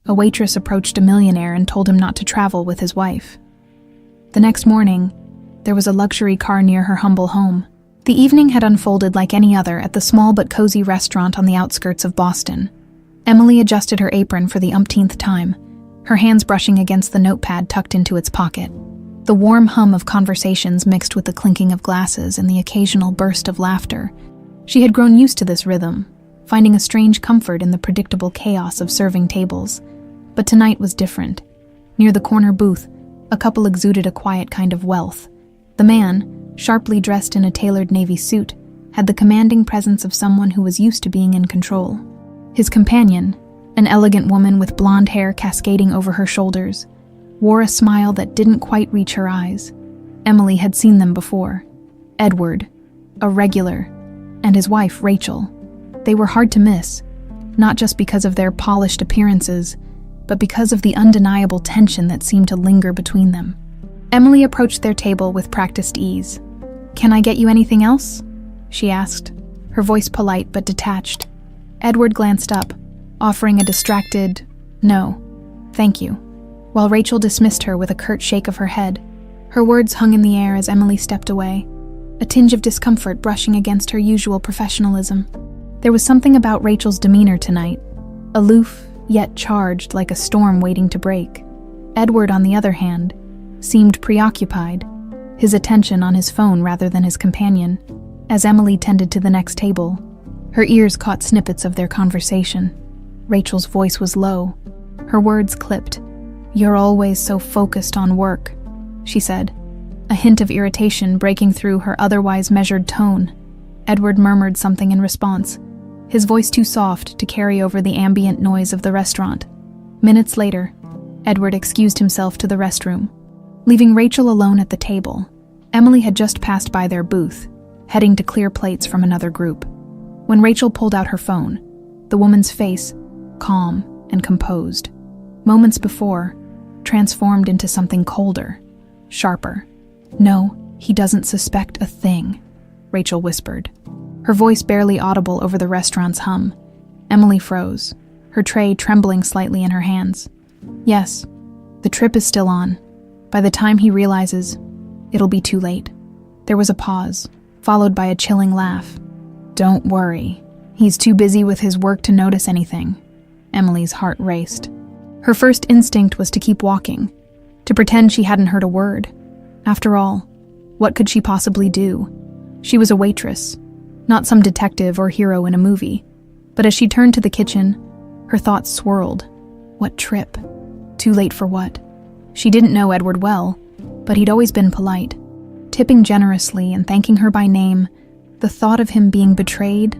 A waitress approached a millionaire and told him not to travel with his wife. The next morning, there was a luxury car near her humble home. The evening had unfolded like any other at the small but cozy restaurant on the outskirts of Boston. Emily adjusted her apron for the umpteenth time, her hands brushing against the notepad tucked into its pocket. The warm hum of conversations mixed with the clinking of glasses and the occasional burst of laughter. She had grown used to this rhythm, finding a strange comfort in the predictable chaos of serving tables. But tonight was different. Near the corner booth, a couple exuded a quiet kind of wealth. The man, sharply dressed in a tailored navy suit, had the commanding presence of someone who was used to being in control. His companion, an elegant woman with blonde hair cascading over her shoulders, wore a smile that didn't quite reach her eyes. Emily had seen them before. Edward, a regular, and his wife, Rachel. They were hard to miss, not just because of their polished appearances, but because of the undeniable tension that seemed to linger between them. Emily approached their table with practiced ease. "Can I get you anything else?" she asked, her voice polite but detached. Edward glanced up, offering a distracted, "No, thank you," while Rachel dismissed her with a curt shake of her head. Her words hung in the air as Emily stepped away, a tinge of discomfort brushing against her usual professionalism. There was something about Rachel's demeanor tonight, aloof yet charged like a storm waiting to break. Edward, on the other hand, seemed preoccupied, his attention on his phone rather than his companion. As Emily tended to the next table, her ears caught snippets of their conversation. Rachel's voice was low, her words clipped. "You're always so focused on work," she said, a hint of irritation breaking through her otherwise measured tone. Edward murmured something in response, his voice too soft to carry over the ambient noise of the restaurant. Minutes later, Edward excused himself to the restroom. Leaving Rachel alone at the table, Emily had just passed by their booth, heading to clear plates from another group. When Rachel pulled out her phone, the woman's face, calm and composed, moments before, transformed into something colder, sharper. "No, he doesn't suspect a thing," Rachel whispered, her voice barely audible over the restaurant's hum. Emily froze, her tray trembling slightly in her hands. "Yes, the trip is still on. By the time he realizes, it'll be too late." There was a pause, followed by a chilling laugh. "Don't worry, he's too busy with his work to notice anything." Emily's heart raced. Her first instinct was to keep walking, to pretend she hadn't heard a word. After all, what could she possibly do? She was a waitress, not some detective or hero in a movie. But as she turned to the kitchen, her thoughts swirled. What trip? Too late for what? She didn't know Edward well, but he'd always been polite. Tipping generously and thanking her by name, the thought of him being betrayed,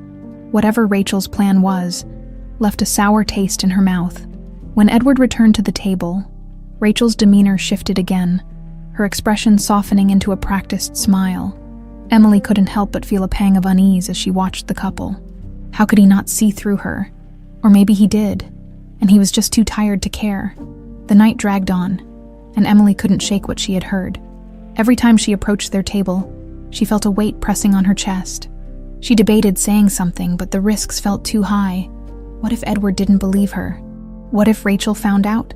whatever Rachel's plan was, left a sour taste in her mouth. When Edward returned to the table, Rachel's demeanor shifted again, her expression softening into a practiced smile. Emily couldn't help but feel a pang of unease as she watched the couple. How could he not see through her? Or maybe he did, and he was just too tired to care. The night dragged on, and Emily couldn't shake what she had heard. Every time she approached their table, she felt a weight pressing on her chest. She debated saying something, but the risks felt too high. What if Edward didn't believe her? What if Rachel found out?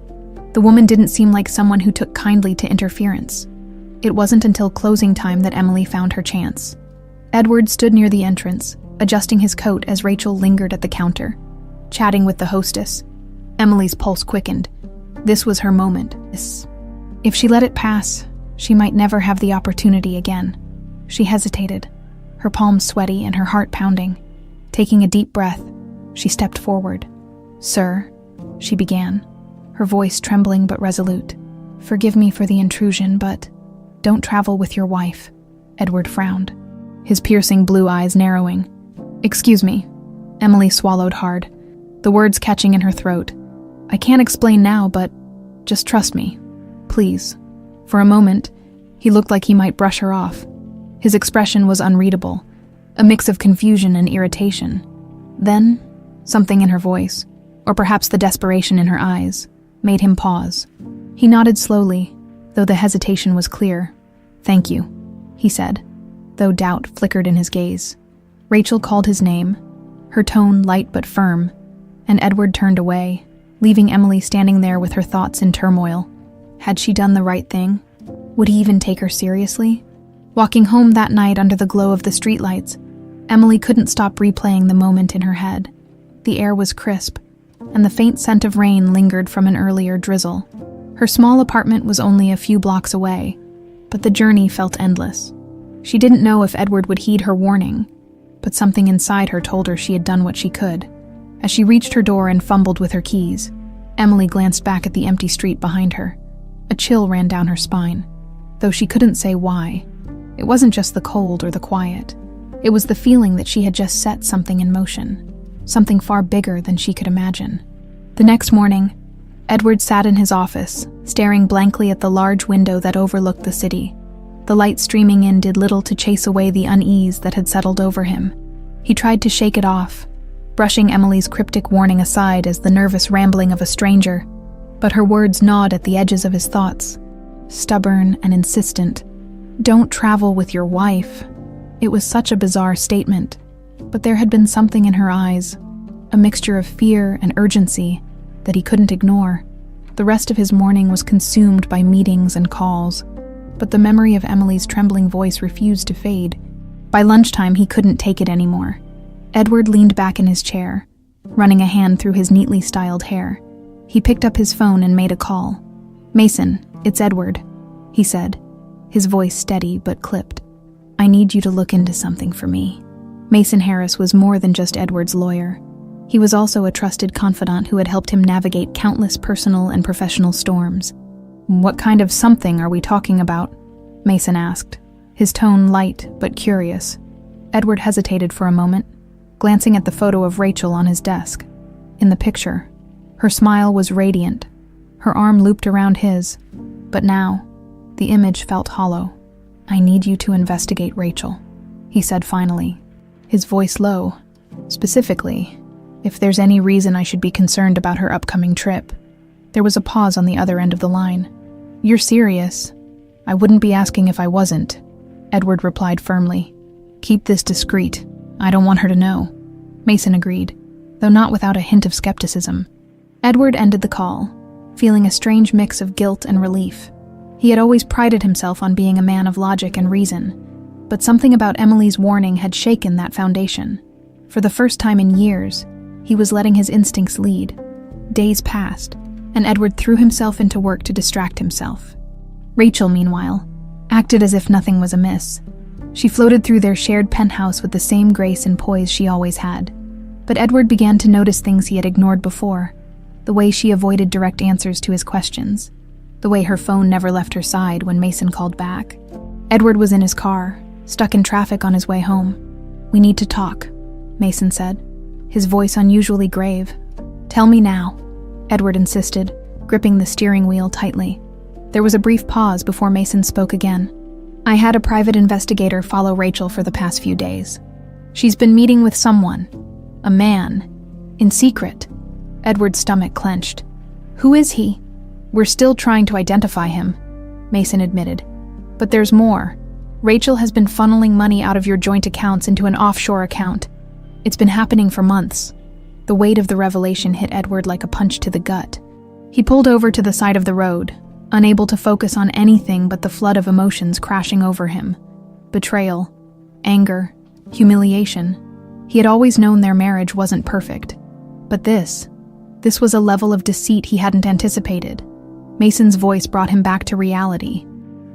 The woman didn't seem like someone who took kindly to interference. It wasn't until closing time that Emily found her chance. Edward stood near the entrance, adjusting his coat as Rachel lingered at the counter, chatting with the hostess. Emily's pulse quickened. This was her moment. If she let it pass, she might never have the opportunity again. She hesitated, her palms sweaty and her heart pounding. Taking a deep breath, she stepped forward. "Sir," she began, her voice trembling but resolute. "Forgive me for the intrusion, but don't travel with your wife." Edward frowned, his piercing blue eyes narrowing. "Excuse me." Emily swallowed hard, the words catching in her throat. "I can't explain now, but just trust me, please." For a moment, he looked like he might brush her off. His expression was unreadable, a mix of confusion and irritation. Then, something in her voice, or perhaps the desperation in her eyes, made him pause. He nodded slowly, though the hesitation was clear. "Thank you," he said, though doubt flickered in his gaze. Rachel called his name, her tone light but firm, and Edward turned away, leaving Emily standing there with her thoughts in turmoil. Had she done the right thing? Would he even take her seriously? Walking home that night under the glow of the streetlights, Emily couldn't stop replaying the moment in her head. The air was crisp, and the faint scent of rain lingered from an earlier drizzle. Her small apartment was only a few blocks away, but the journey felt endless. She didn't know if Edward would heed her warning, but something inside her told her she had done what she could. As she reached her door and fumbled with her keys, Emily glanced back at the empty street behind her. A chill ran down her spine, though she couldn't say why. It wasn't just the cold or the quiet. It was the feeling that she had just set something in motion, something far bigger than she could imagine. The next morning, Edward sat in his office, staring blankly at the large window that overlooked the city. The light streaming in did little to chase away the unease that had settled over him. He tried to shake it off, brushing Emily's cryptic warning aside as the nervous rambling of a stranger, but her words gnawed at the edges of his thoughts. Stubborn and insistent. Don't travel with your wife. It was such a bizarre statement, but there had been something in her eyes, a mixture of fear and urgency that he couldn't ignore. The rest of his morning was consumed by meetings and calls, but the memory of Emily's trembling voice refused to fade. By lunchtime, he couldn't take it anymore. Edward leaned back in his chair, running a hand through his neatly styled hair. He picked up his phone and made a call. "Mason, it's Edward," he said, his voice steady but clipped. "I need you to look into something for me." Mason Harris was more than just Edward's lawyer. He was also a trusted confidant who had helped him navigate countless personal and professional storms. "What kind of something are we talking about?" Mason asked, his tone light but curious. Edward hesitated for a moment, glancing at the photo of Rachel on his desk. In the picture, her smile was radiant, her arm looped around his, but now, the image felt hollow. "I need you to investigate Rachel," he said finally, his voice low. "Specifically, if there's any reason I should be concerned about her upcoming trip." There was a pause on the other end of the line. "You're serious?" "I wouldn't be asking if I wasn't," Edward replied firmly. "Keep this discreet. I don't want her to know." Mason agreed, though not without a hint of skepticism. Edward ended the call, feeling a strange mix of guilt and relief. He had always prided himself on being a man of logic and reason, but something about Emily's warning had shaken that foundation. For the first time in years, he was letting his instincts lead. Days passed, and Edward threw himself into work to distract himself. Rachel, meanwhile, acted as if nothing was amiss. She floated through their shared penthouse with the same grace and poise she always had. But Edward began to notice things he had ignored before. The way she avoided direct answers to his questions. The way her phone never left her side when Mason called back. Edward was in his car, stuck in traffic on his way home. "We need to talk," Mason said, his voice unusually grave. "Tell me now," Edward insisted, gripping the steering wheel tightly. There was a brief pause before Mason spoke again. "I had a private investigator follow Rachel for the past few days. She's been meeting with someone, a man, in secret." Edward's stomach clenched. "Who is he?" "We're still trying to identify him," Mason admitted. "But there's more. Rachel has been funneling money out of your joint accounts into an offshore account. It's been happening for months." The weight of the revelation hit Edward like a punch to the gut. He pulled over to the side of the road, unable to focus on anything but the flood of emotions crashing over him. Betrayal, anger, humiliation. He had always known their marriage wasn't perfect. But this was a level of deceit he hadn't anticipated. Mason's voice brought him back to reality.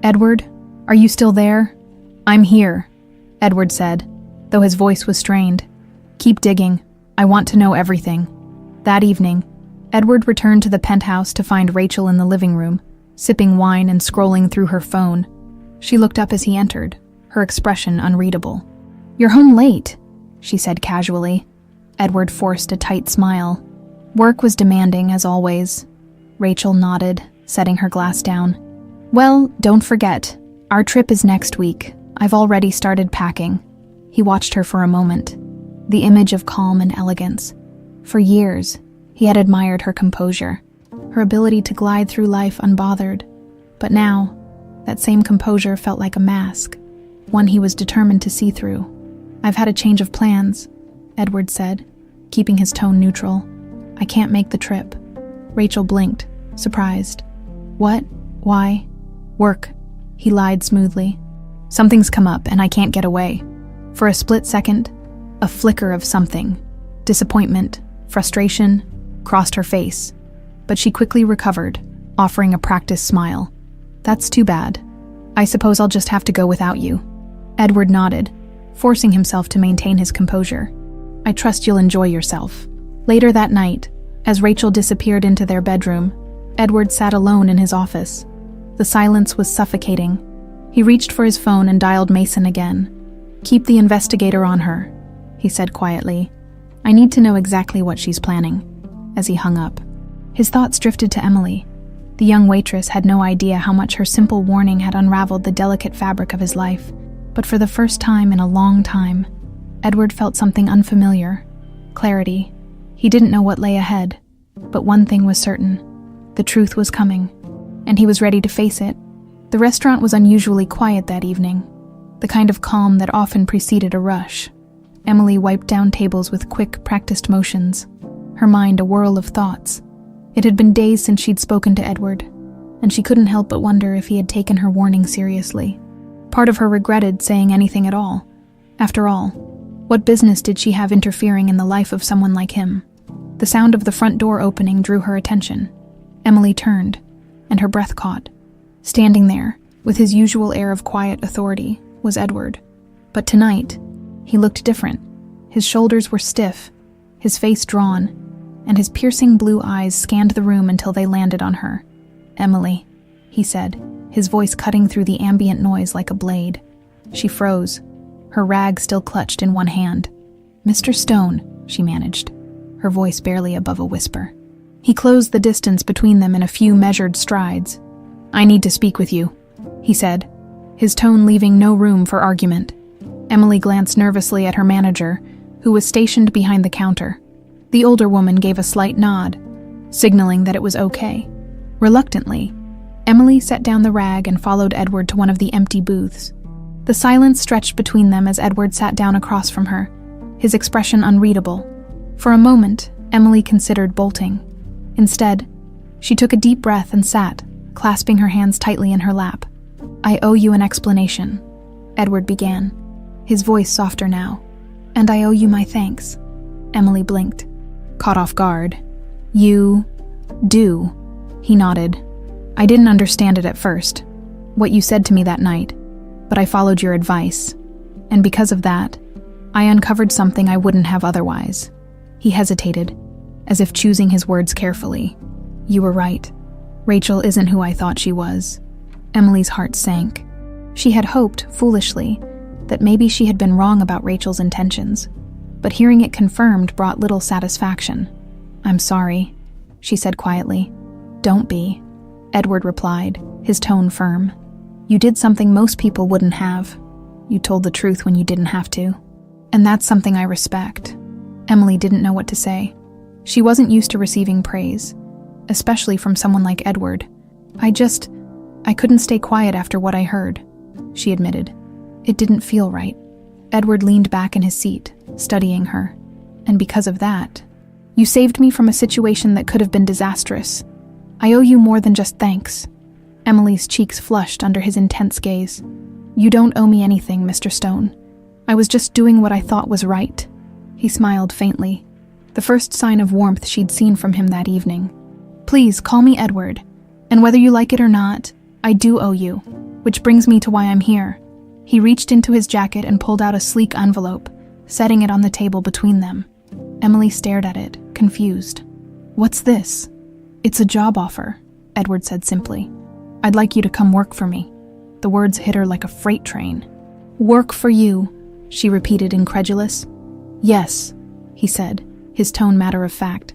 "Edward, are you still there?" "I'm here," Edward said, though his voice was strained. "Keep digging. I want to know everything." That evening, Edward returned to the penthouse to find Rachel in the living room, sipping wine and scrolling through her phone. She looked up as he entered, her expression unreadable. "You're home late," she said casually. Edward forced a tight smile. "Work was demanding, as always." Rachel nodded, setting her glass down. "Well, don't forget, our trip is next week. I've already started packing." He watched her for a moment, the image of calm and elegance. For years, he had admired her composure, her ability to glide through life unbothered. But now, that same composure felt like a mask, one he was determined to see through. "I've had a change of plans," Edward said, keeping his tone neutral. "I can't make the trip." Rachel blinked, surprised. What? Why? Work, he lied smoothly. Something's come up and I can't get away. For a split second, a flicker of something, disappointment, frustration, crossed her face, but she quickly recovered, offering a practiced smile. That's too bad. I suppose I'll just have to go without you. Edward nodded, forcing himself to maintain his composure. I trust you'll enjoy yourself. Later that night, as Rachel disappeared into their bedroom, Edward sat alone in his office. The silence was suffocating. He reached for his phone and dialed Mason again. Keep the investigator on her, he said quietly. I need to know exactly what she's planning. As he hung up, his thoughts drifted to Emily. The young waitress had no idea how much her simple warning had unraveled the delicate fabric of his life. But for the first time in a long time, Edward felt something unfamiliar. Clarity. He didn't know what lay ahead, but one thing was certain. The truth was coming, and he was ready to face it. The restaurant was unusually quiet that evening, the kind of calm that often preceded a rush. Emily wiped down tables with quick, practiced motions, her mind a whirl of thoughts. It had been days since she'd spoken to Edward, and she couldn't help but wonder if he had taken her warning seriously. Part of her regretted saying anything at all. After all, what business did she have interfering in the life of someone like him? The sound of the front door opening drew her attention. Emily turned, and her breath caught. Standing there, with his usual air of quiet authority, was Edward. But tonight, he looked different. His shoulders were stiff, his face drawn, and his piercing blue eyes scanned the room until they landed on her. Emily, he said, his voice cutting through the ambient noise like a blade. She froze, her rag still clutched in one hand. Mr. Stone, she managed, her voice barely above a whisper. He closed the distance between them in a few measured strides. I need to speak with you, he said, his tone leaving no room for argument. Emily glanced nervously at her manager, who was stationed behind the counter. The older woman gave a slight nod, signaling that it was okay. Reluctantly, Emily set down the rag and followed Edward to one of the empty booths. The silence stretched between them as Edward sat down across from her, his expression unreadable. For a moment, Emily considered bolting. Instead, she took a deep breath and sat, clasping her hands tightly in her lap. I owe you an explanation, Edward began, his voice softer now. And I owe you my thanks. Emily blinked, caught off guard. You do, he nodded. I didn't understand it at first, what you said to me that night, but I followed your advice, and because of that, I uncovered something I wouldn't have otherwise. He hesitated, as if choosing his words carefully. You were right. Rachel isn't who I thought she was. Emily's heart sank. She had hoped, foolishly, that maybe she had been wrong about Rachel's intentions, but hearing it confirmed brought little satisfaction. I'm sorry, she said quietly. Don't be, Edward replied, his tone firm. You did something most people wouldn't have. You told the truth when you didn't have to. And that's something I respect. Emily didn't know what to say. She wasn't used to receiving praise, especially from someone like Edward. I couldn't stay quiet after what I heard, she admitted. It didn't feel right. Edward leaned back in his seat, studying her. And because of that, you saved me from a situation that could have been disastrous. I owe you more than just thanks. Emily's cheeks flushed under his intense gaze. You don't owe me anything, Mr. Stone. I was just doing what I thought was right. He smiled faintly, the first sign of warmth she'd seen from him that evening. Please call me Edward, and whether you like it or not, I do owe you, which brings me to why I'm here. He reached into his jacket and pulled out a sleek envelope, setting it on the table between them. Emily stared at it, confused. What's this? It's a job offer, Edward said simply. I'd like you to come work for me. The words hit her like a freight train. Work for you, she repeated, incredulous. Yes, he said, his tone matter of fact.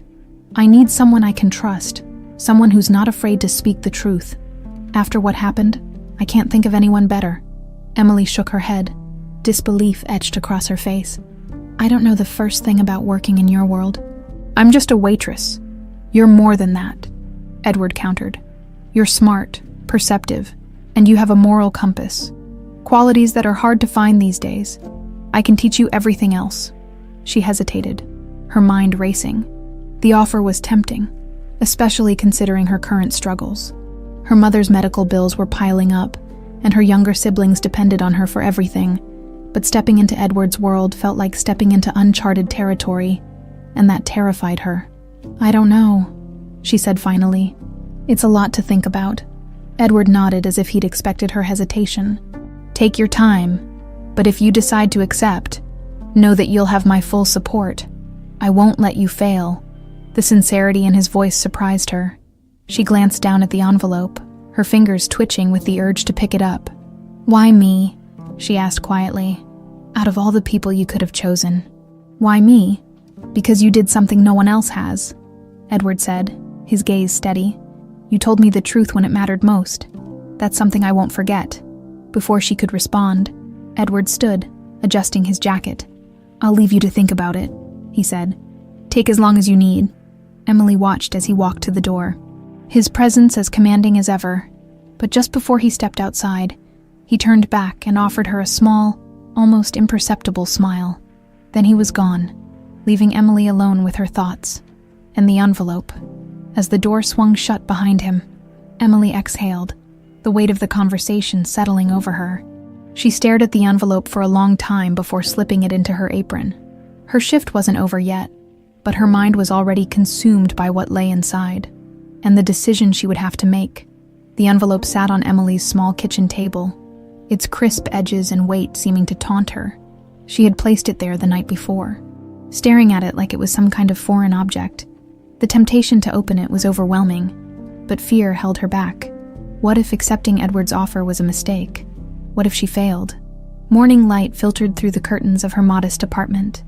I need someone I can trust, someone who's not afraid to speak the truth. After what happened, I can't think of anyone better. Emily shook her head, disbelief etched across her face. I don't know the first thing about working in your world. I'm just a waitress. You're more than that, Edward countered. You're smart, perceptive, and you have a moral compass. Qualities that are hard to find these days. I can teach you everything else. She hesitated, her mind racing. The offer was tempting, especially considering her current struggles. Her mother's medical bills were piling up, and her younger siblings depended on her for everything, but stepping into Edward's world felt like stepping into uncharted territory, and that terrified her. "I don't know," she said finally. "It's a lot to think about." Edward nodded as if he'd expected her hesitation. "Take your time, but if you decide to accept, know that you'll have my full support. I won't let you fail." The sincerity in his voice surprised her. She glanced down at the envelope, her fingers twitching with the urge to pick it up. "Why me?" she asked quietly. "Out of all the people you could have chosen." "Why me?" "Because you did something no one else has," Edward said, his gaze steady. "You told me the truth when it mattered most. That's something I won't forget." Before she could respond, Edward stood, adjusting his jacket. "I'll leave you to think about it," he said. "Take as long as you need." Emily watched as he walked to the door, his presence as commanding as ever. But just before he stepped outside, he turned back and offered her a small, almost imperceptible smile. Then he was gone, leaving Emily alone with her thoughts and the envelope. As the door swung shut behind him, Emily exhaled, the weight of the conversation settling over her. She stared at the envelope for a long time before slipping it into her apron. Her shift wasn't over yet, but her mind was already consumed by what lay inside, and the decision she would have to make. The envelope sat on Emily's small kitchen table, its crisp edges and weight seeming to taunt her. She had placed it there the night before, staring at it like it was some kind of foreign object. The temptation to open it was overwhelming, but fear held her back. What if accepting Edward's offer was a mistake? What if she failed? Morning light filtered through the curtains of her modest apartment,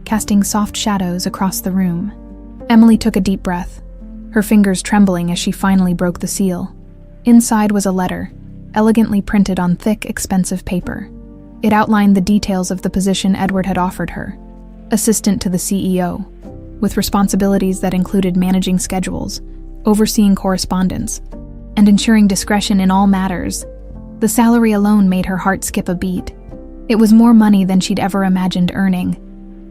casting soft shadows across the room. Emily took a deep breath, her fingers trembling as she finally broke the seal. Inside was a letter, elegantly printed on thick, expensive paper. It outlined the details of the position Edward had offered her: assistant to the CEO, with responsibilities that included managing schedules, overseeing correspondence, and ensuring discretion in all matters. The salary alone made her heart skip a beat. It was more money than she'd ever imagined earning,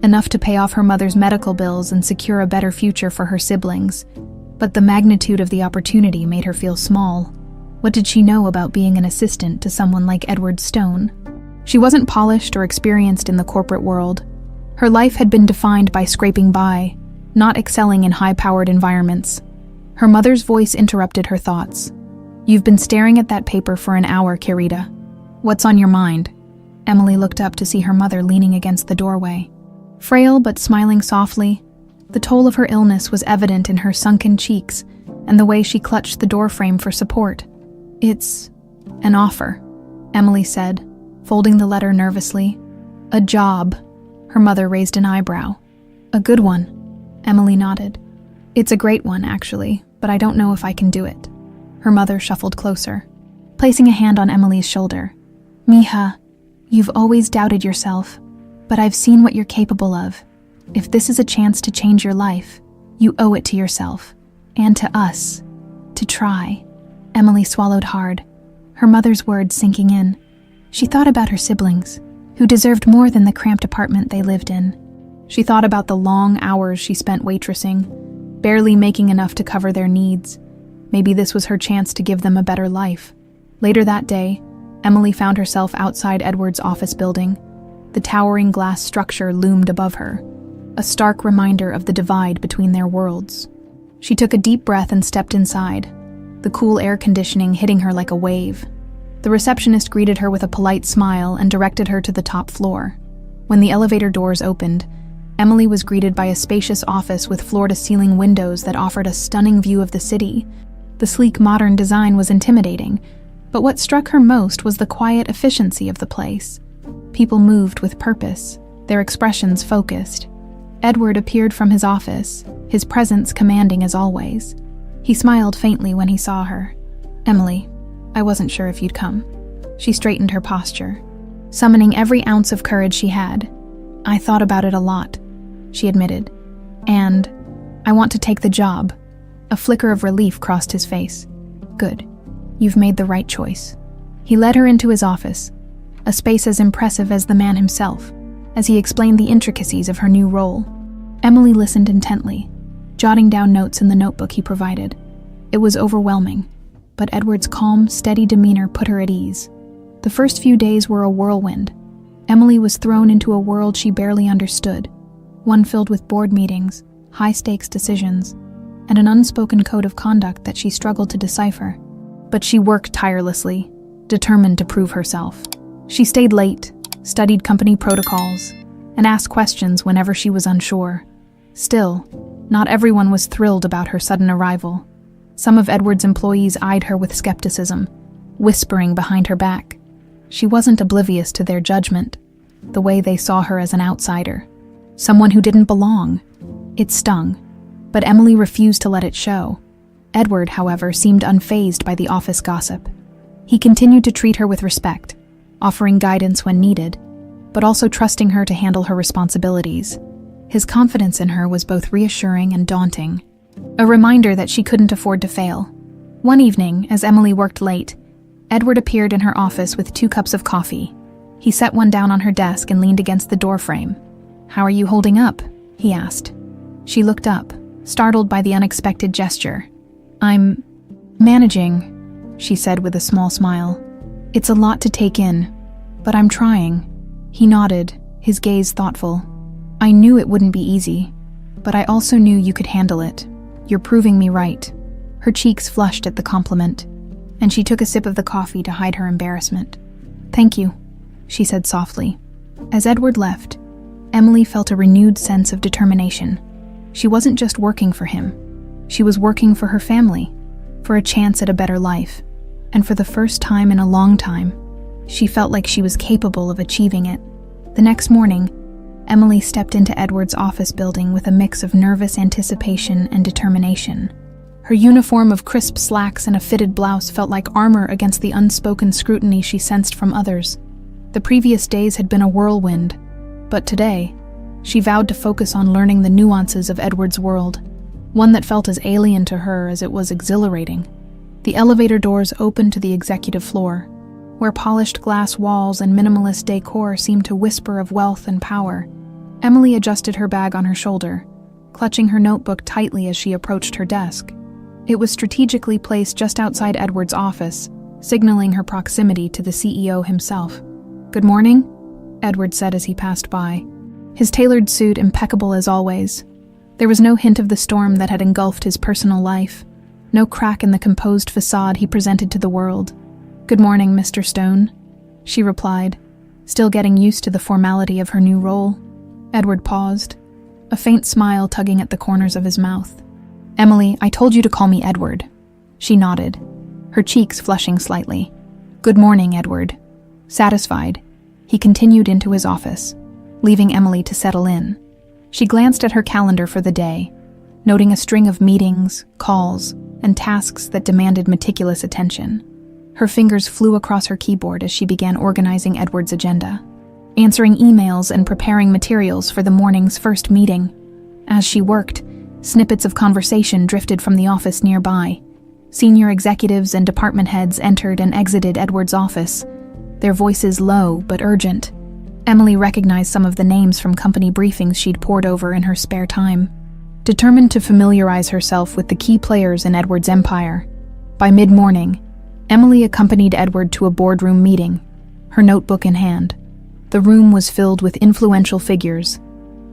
enough to pay off her mother's medical bills and secure a better future for her siblings. But the magnitude of the opportunity made her feel small. What did she know about being an assistant to someone like Edward Stone? She wasn't polished or experienced in the corporate world. Her life had been defined by scraping by, not excelling in high-powered environments. Her mother's voice interrupted her thoughts. "You've been staring at that paper for an hour, Kirita. What's on your mind?" Emily looked up to see her mother leaning against the doorway. Frail but smiling softly, the toll of her illness was evident in her sunken cheeks and the way she clutched the doorframe for support. "It's an offer," Emily said, folding the letter nervously. "A job." Her mother raised an eyebrow. "A good one," Emily nodded. "It's a great one, actually, but I don't know if I can do it." Her mother shuffled closer, placing a hand on Emily's shoulder. "Mija, you've always doubted yourself, but I've seen what you're capable of. If this is a chance to change your life, you owe it to yourself, and to us, to try." Emily swallowed hard, her mother's words sinking in. She thought about her siblings, who deserved more than the cramped apartment they lived in. She thought about the long hours she spent waitressing, barely making enough to cover their needs. Maybe this was her chance to give them a better life. Later that day, Emily found herself outside Edward's office building. The towering glass structure loomed above her, a stark reminder of the divide between their worlds. She took a deep breath and stepped inside, the cool air conditioning hitting her like a wave. The receptionist greeted her with a polite smile and directed her to the top floor. When the elevator doors opened, Emily was greeted by a spacious office with floor-to-ceiling windows that offered a stunning view of the city. The sleek modern design was intimidating, but what struck her most was the quiet efficiency of the place. People moved with purpose, their expressions focused. Edward appeared from his office, his presence commanding as always. He smiled faintly when he saw her. "Emily, I wasn't sure if you'd come." She straightened her posture, summoning every ounce of courage she had. "I thought about it a lot," she admitted. "And I want to take the job." A flicker of relief crossed his face. "Good. You've made the right choice." He led her into his office, a space as impressive as the man himself, as he explained the intricacies of her new role. Emily listened intently, jotting down notes in the notebook he provided. It was overwhelming, but Edward's calm, steady demeanor put her at ease. The first few days were a whirlwind. Emily was thrown into a world she barely understood, one filled with board meetings, high-stakes decisions, and an unspoken code of conduct that she struggled to decipher. But she worked tirelessly, determined to prove herself. She stayed late, studied company protocols, and asked questions whenever she was unsure. Still, not everyone was thrilled about her sudden arrival. Some of Edward's employees eyed her with skepticism, whispering behind her back. She wasn't oblivious to their judgment, the way they saw her as an outsider, someone who didn't belong. It stung, but Emily refused to let it show. Edward, however, seemed unfazed by the office gossip. He continued to treat her with respect, offering guidance when needed, but also trusting her to handle her responsibilities. His confidence in her was both reassuring and daunting, a reminder that she couldn't afford to fail. One evening, as Emily worked late, Edward appeared in her office with 2 cups of coffee. He set one down on her desk and leaned against the doorframe. "How are you holding up?" he asked. She looked up, startled by the unexpected gesture. "I'm managing," she said with a small smile. "It's a lot to take in, but I'm trying." He nodded, his gaze thoughtful. "I knew it wouldn't be easy, but I also knew you could handle it. You're proving me right." Her cheeks flushed at the compliment, and she took a sip of the coffee to hide her embarrassment. "Thank you," she said softly. As Edward left, Emily felt a renewed sense of determination. She wasn't just working for him. She was working for her family, for a chance at a better life. And for the first time in a long time, she felt like she was capable of achieving it. The next morning, Emily stepped into Edward's office building with a mix of nervous anticipation and determination. Her uniform of crisp slacks and a fitted blouse felt like armor against the unspoken scrutiny she sensed from others. The previous days had been a whirlwind, but today, she vowed to focus on learning the nuances of Edward's world, one that felt as alien to her as it was exhilarating. The elevator doors opened to the executive floor, where polished glass walls and minimalist decor seemed to whisper of wealth and power. Emily adjusted her bag on her shoulder, clutching her notebook tightly as she approached her desk. It was strategically placed just outside Edward's office, signaling her proximity to the CEO himself. "Good morning," Edward said as he passed by, his tailored suit impeccable as always. There was no hint of the storm that had engulfed his personal life, no crack in the composed facade he presented to the world. "Good morning, Mr. Stone," she replied, still getting used to the formality of her new role. Edward paused, a faint smile tugging at the corners of his mouth. "Emily, I told you to call me Edward." She nodded, her cheeks flushing slightly. "Good morning, Edward." Satisfied, he continued into his office, leaving Emily to settle in. She glanced at her calendar for the day, noting a string of meetings, calls, and tasks that demanded meticulous attention. Her fingers flew across her keyboard as she began organizing Edward's agenda, answering emails and preparing materials for the morning's first meeting. As she worked, snippets of conversation drifted from the office nearby. Senior executives and department heads entered and exited Edward's office, their voices low but urgent. Emily recognized some of the names from company briefings she'd pored over in her spare time, determined to familiarize herself with the key players in Edward's empire. By mid-morning, Emily accompanied Edward to a boardroom meeting, her notebook in hand. The room was filled with influential figures,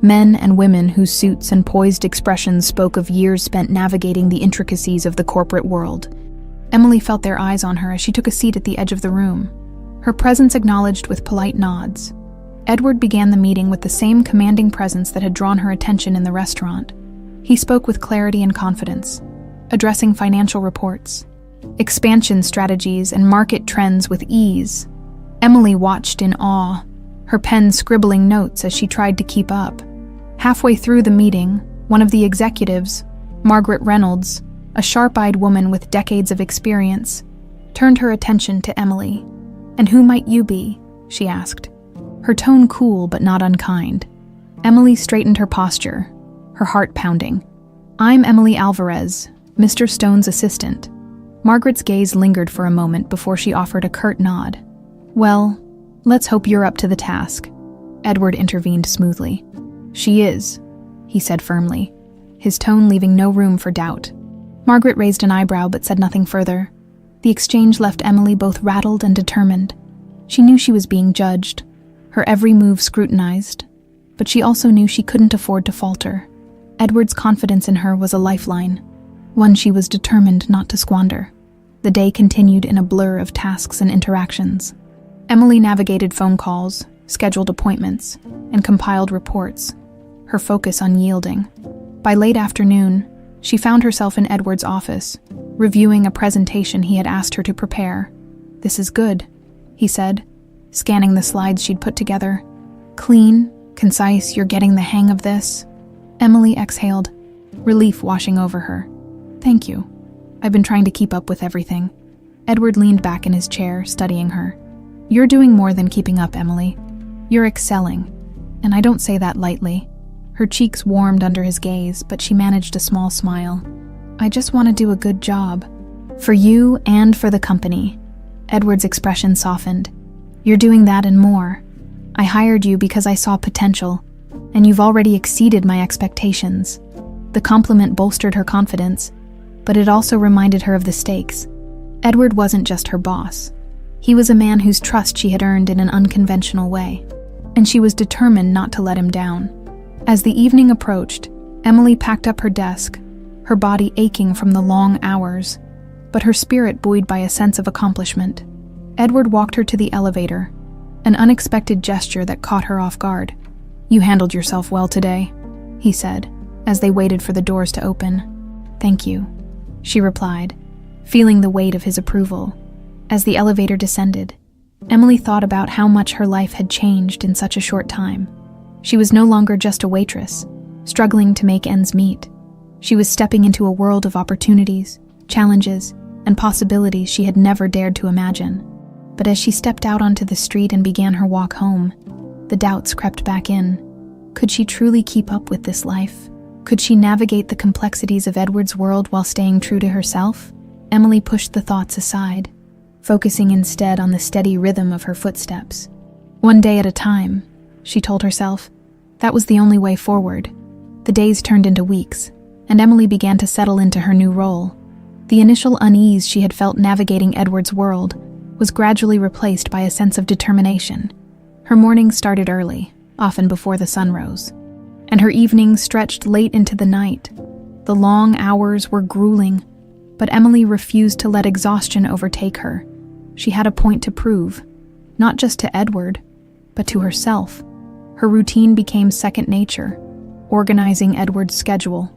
men and women whose suits and poised expressions spoke of years spent navigating the intricacies of the corporate world. Emily felt their eyes on her as she took a seat at the edge of the room, her presence acknowledged with polite nods. Edward began the meeting with the same commanding presence that had drawn her attention in the restaurant. He spoke with clarity and confidence, addressing financial reports, expansion strategies, and market trends with ease. Emily watched in awe, her pen scribbling notes as she tried to keep up. Halfway through the meeting, one of the executives, Margaret Reynolds, a sharp-eyed woman with decades of experience, turned her attention to Emily. "And who might you be?" she asked, her tone cool but not unkind. Emily straightened her posture, her heart pounding. "I'm Emily Alvarez, Mr. Stone's assistant." Margaret's gaze lingered for a moment before she offered a curt nod. "Well, let's hope you're up to the task," Edward intervened smoothly. "She is," he said firmly. his tone leaving no room for doubt. Margaret raised an eyebrow but said nothing further. The exchange left Emily both rattled and determined. She knew she was being judged, her every move scrutinized, but she also knew she couldn't afford to falter. Edward's confidence in her was a lifeline, one she was determined not to squander. The day continued in a blur of tasks and interactions. Emily navigated phone calls, scheduled appointments, and compiled reports, her focus unyielding. By late afternoon, she found herself in Edward's office, reviewing a presentation he had asked her to prepare. "This is good," he said, scanning the slides she'd put together. "Clean, concise, you're getting the hang of this." Emily exhaled, relief washing over her. "Thank you. I've been trying to keep up with everything." Edward leaned back in his chair, studying her. "You're doing more than keeping up, Emily. You're excelling, and I don't say that lightly." Her cheeks warmed under his gaze, but she managed a small smile. "I just want to do a good job. For you and for the company." Edward's expression softened. "You're doing that and more. I hired you because I saw potential, and you've already exceeded my expectations." The compliment bolstered her confidence, but it also reminded her of the stakes. Edward wasn't just her boss. He was a man whose trust she had earned in an unconventional way, and she was determined not to let him down. As the evening approached, Emily packed up her desk, her body aching from the long hours, but her spirit buoyed by a sense of accomplishment. Edward walked her to the elevator, an unexpected gesture that caught her off guard. "You handled yourself well today," he said, as they waited for the doors to open. "Thank you," she replied, feeling the weight of his approval. As the elevator descended, Emily thought about how much her life had changed in such a short time. She was no longer just a waitress, struggling to make ends meet. She was stepping into a world of opportunities, challenges, and possibilities she had never dared to imagine. But as she stepped out onto the street and began her walk home, the doubts crept back in. Could she truly keep up with this life? Could she navigate the complexities of Edward's world while staying true to herself? Emily pushed the thoughts aside, focusing instead on the steady rhythm of her footsteps. One day at a time, she told herself. That was the only way forward. The days turned into weeks, and Emily began to settle into her new role. The initial unease she had felt navigating Edward's world was gradually replaced by a sense of determination. Her mornings started early, often before the sun rose, and her evenings stretched late into the night. The long hours were grueling, but Emily refused to let exhaustion overtake her. She had a point to prove, not just to Edward, but to herself. Her routine became second nature, organizing Edward's schedule,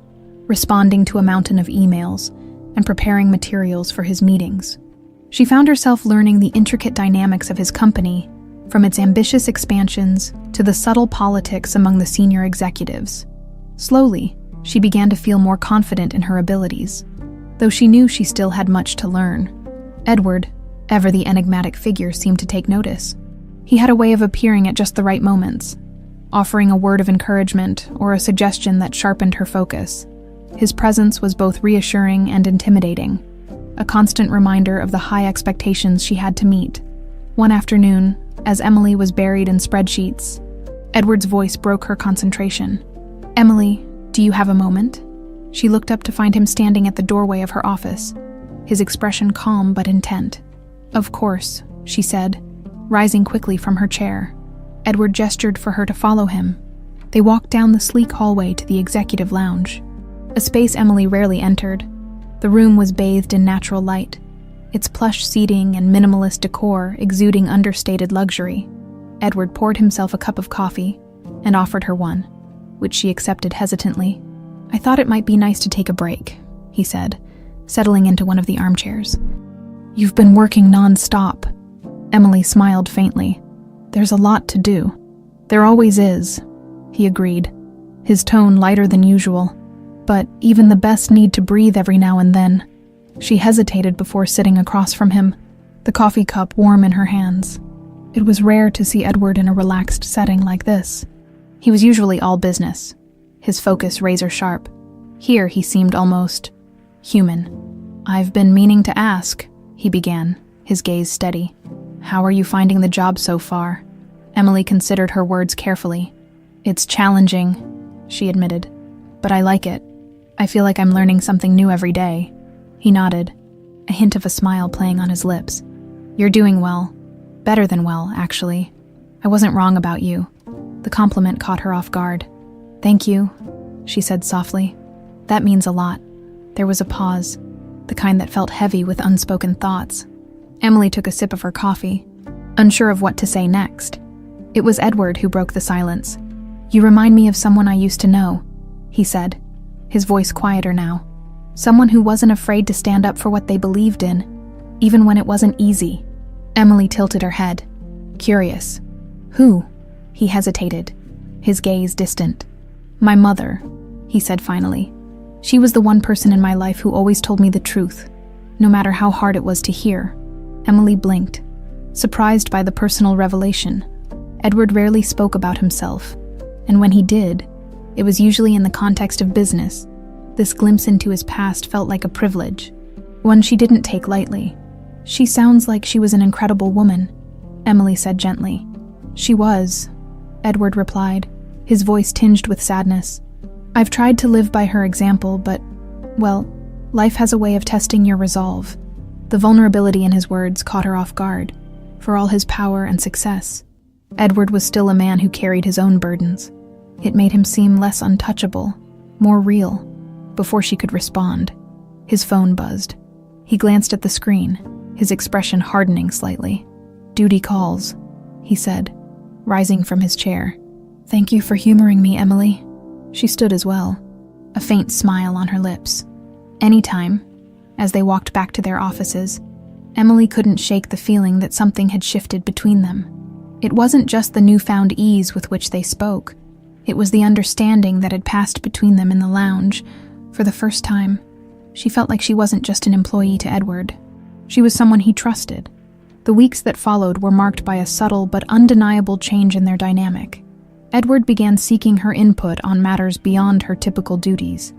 responding to a mountain of emails, and preparing materials for his meetings. She found herself learning the intricate dynamics of his company, from its ambitious expansions to the subtle politics among the senior executives. Slowly, she began to feel more confident in her abilities, though she knew she still had much to learn. Edward, ever the enigmatic figure, seemed to take notice. He had a way of appearing at just the right moments, offering a word of encouragement or a suggestion that sharpened her focus. His presence was both reassuring and intimidating, a constant reminder of the high expectations she had to meet. One afternoon, as Emily was buried in spreadsheets, Edward's voice broke her concentration. "Emily, do you have a moment?" She looked up to find him standing at the doorway of her office, his expression calm but intent. "Of course," she said, rising quickly from her chair. Edward gestured for her to follow him. They walked down the sleek hallway to the executive lounge, a space Emily rarely entered. The room was bathed in natural light, its plush seating and minimalist decor exuding understated luxury. Edward poured himself a cup of coffee and offered her one, which she accepted hesitantly. "I thought it might be nice to take a break," he said, settling into one of the armchairs. "You've been working non-stop." Emily smiled faintly. "There's a lot to do." "There always is," he agreed, his tone lighter than usual. "But even the best need to breathe every now and then." She hesitated before sitting across from him, the coffee cup warm in her hands. It was rare to see Edward in a relaxed setting like this. He was usually all business, his focus razor-sharp. Here he seemed almost human. "I've been meaning to ask," he began, his gaze steady. "How are you finding the job so far?" Emily considered her words carefully. "It's challenging," she admitted, "but I like it." I feel like I'm learning something new every day. He nodded, a hint of a smile playing on his lips. You're doing well. Better than well, actually. I wasn't wrong about you. The compliment caught her off guard. Thank you, she said softly. That means a lot. There was a pause, the kind that felt heavy with unspoken thoughts. Emily took a sip of her coffee, unsure of what to say next. It was Edward who broke the silence. You remind me of someone I used to know, he said, his voice quieter now. Someone who wasn't afraid to stand up for what they believed in, even when it wasn't easy. Emily tilted her head, curious. Who? He hesitated, his gaze distant. My mother, he said finally. She was the one person in my life who always told me the truth, no matter how hard it was to hear. Emily blinked, surprised by the personal revelation. Edward rarely spoke about himself, and when he did, it was usually in the context of business. This glimpse into his past felt like a privilege, one she didn't take lightly. She sounds like she was an incredible woman, Emily said gently. She was, Edward replied, his voice tinged with sadness. I've tried to live by her example, but, well, life has a way of testing your resolve. The vulnerability in his words caught her off guard. For all his power and success, Edward was still a man who carried his own burdens. It made him seem less untouchable, more real. Before she could respond, his phone buzzed. He glanced at the screen, his expression hardening slightly. Duty calls, he said, rising from his chair. Thank you for humoring me, Emily. She stood as well, a faint smile on her lips. Anytime, as they walked back to their offices, Emily couldn't shake the feeling that something had shifted between them. It wasn't just the newfound ease with which they spoke. It was the understanding that had passed between them in the lounge. For the first time, she felt like she wasn't just an employee to Edward. She was someone he trusted. The weeks that followed were marked by a subtle but undeniable change in their dynamic. Edward began seeking her input on matters beyond her typical duties,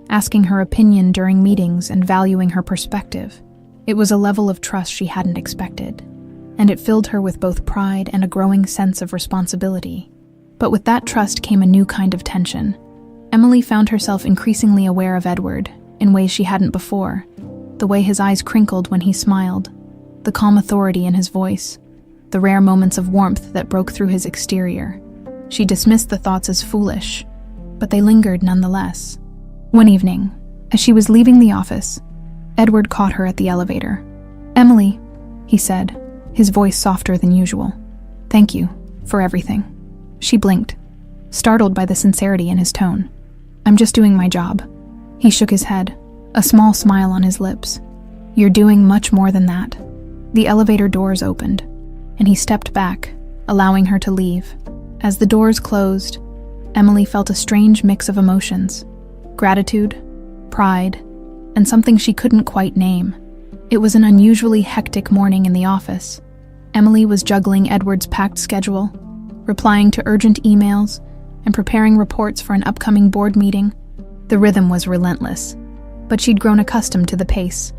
asking her opinion during meetings and valuing her perspective. It was a level of trust she hadn't expected, and it filled her with both pride and a growing sense of responsibility. But with that trust came a new kind of tension. Emily found herself increasingly aware of Edward in ways she hadn't before. The way his eyes crinkled when he smiled, the calm authority in his voice, the rare moments of warmth that broke through his exterior. She dismissed the thoughts as foolish, but they lingered nonetheless. One evening, as she was leaving the office, Edward caught her at the elevator. Emily, he said, his voice softer than usual. Thank you for everything. She blinked, startled by the sincerity in his tone. I'm just doing my job. He shook his head, a small smile on his lips. You're doing much more than that. The elevator doors opened, and he stepped back, allowing her to leave. As the doors closed, Emily felt a strange mix of emotions. Gratitude, pride, and something she couldn't quite name. It was an unusually hectic morning in the office. Emily was juggling Edward's packed schedule, replying to urgent emails, and preparing reports for an upcoming board meeting. The rhythm was relentless, but she'd grown accustomed to the pace.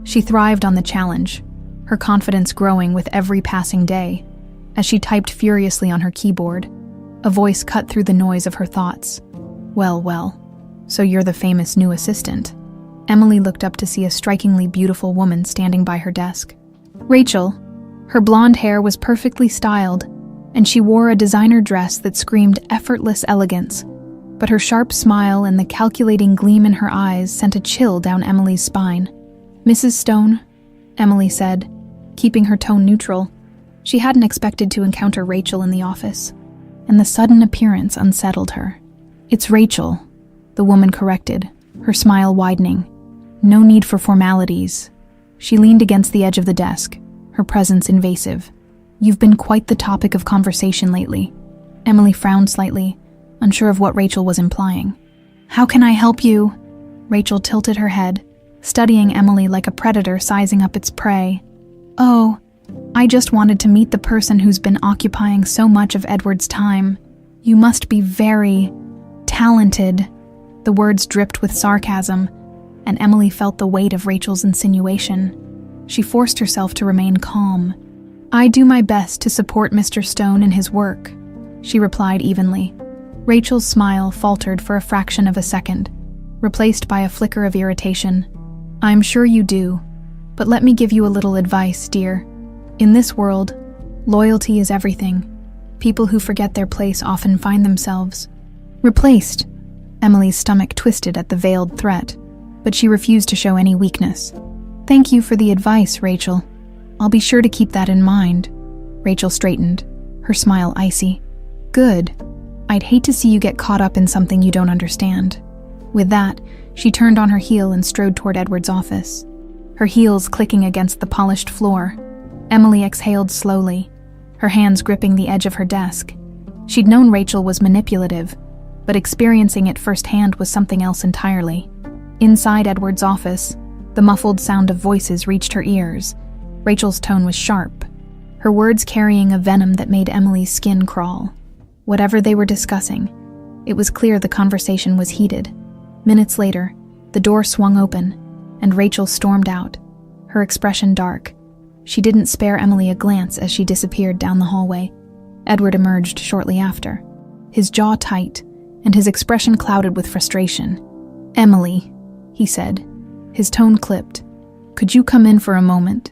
She thrived on the challenge, her confidence growing with every passing day. As she typed furiously on her keyboard, a voice cut through the noise of her thoughts. Well, so you're the famous new assistant. Emily looked up to see a strikingly beautiful woman standing by her desk. Rachel. Her blonde hair was perfectly styled, and she wore a designer dress that screamed effortless elegance. But her sharp smile and the calculating gleam in her eyes sent a chill down Emily's spine. Mrs. Stone, Emily said, keeping her tone neutral. She hadn't expected to encounter Rachel in the office, and the sudden appearance unsettled her. It's Rachel, the woman corrected, her smile widening. No need for formalities. She leaned against the edge of the desk, her presence invasive. You've been quite the topic of conversation lately. Emily frowned slightly, unsure of what Rachel was implying. How can I help you? Rachel tilted her head, studying Emily like a predator sizing up its prey. Oh, I just wanted to meet the person who's been occupying so much of Edward's time. You must be very talented. The words dripped with sarcasm, and Emily felt the weight of Rachel's insinuation. She forced herself to remain calm. I do my best to support Mr. Stone in his work, she replied evenly. Rachel's smile faltered for a fraction of a second. replaced by a flicker of irritation. "I'm sure you do, but let me give you a little advice, dear. In this world, loyalty is everything. People who forget their place often find themselves replaced." Emily's stomach twisted at the veiled threat, but she refused to show any weakness. "Thank you for the advice, Rachel. I'll be sure to keep that in mind." Rachel straightened, her smile icy. "Good. I'd hate to see you get caught up in something you don't understand." With that, she turned on her heel and strode toward Edward's office, her heels clicking against the polished floor. Emily exhaled slowly, her hands gripping the edge of her desk. She'd known Rachel was manipulative, but experiencing it firsthand was something else entirely. Inside Edward's office, the muffled sound of voices reached her ears. Rachel's tone was sharp, her words carrying a venom that made Emily's skin crawl. Whatever they were discussing, it was clear the conversation was heated. Minutes later, the door swung open, and Rachel stormed out, her expression dark. She didn't spare Emily a glance as she disappeared down the hallway. Edward emerged shortly after, his jaw tight and his expression clouded with frustration. "Emily," he said, his tone clipped, "could you come in for a moment?"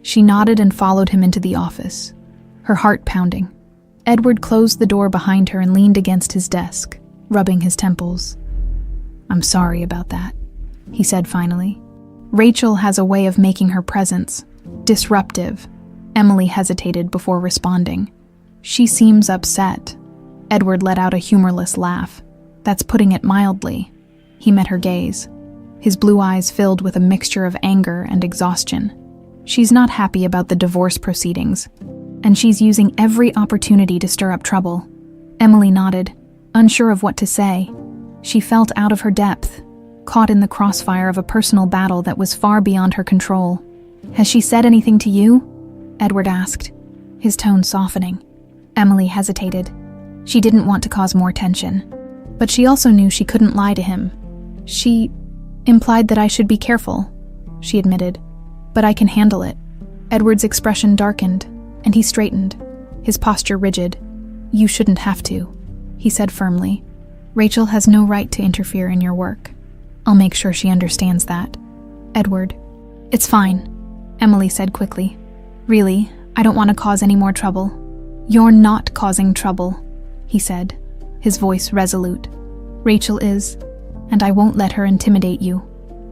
She nodded and followed him into the office, her heart pounding. Edward closed the door behind her and leaned against his desk, rubbing his temples. "I'm sorry about that," he said finally. "Rachel has a way of making her presence disruptive." Emily hesitated before responding. "She seems upset." Edward let out a humorless laugh. "That's putting it mildly." He met her gaze, his blue eyes filled with a mixture of anger and exhaustion. "She's not happy about the divorce proceedings, and she's using every opportunity to stir up trouble." Emily nodded, unsure of what to say. She felt out of her depth, caught in the crossfire of a personal battle that was far beyond her control. "Has she said anything to you?" Edward asked, his tone softening. Emily hesitated. She didn't want to cause more tension, but she also knew she couldn't lie to him. "She implied that I should be careful," she admitted, "but I can handle it." Edward's expression darkened, and he straightened, his posture rigid. "You shouldn't have to," he said firmly. "Rachel has no right to interfere in your work. I'll make sure she understands that." "Edward." "It's fine," Emily said quickly. "Really, I don't want to cause any more trouble." "You're not causing trouble," he said, his voice resolute. "Rachel is, and I won't let her intimidate you."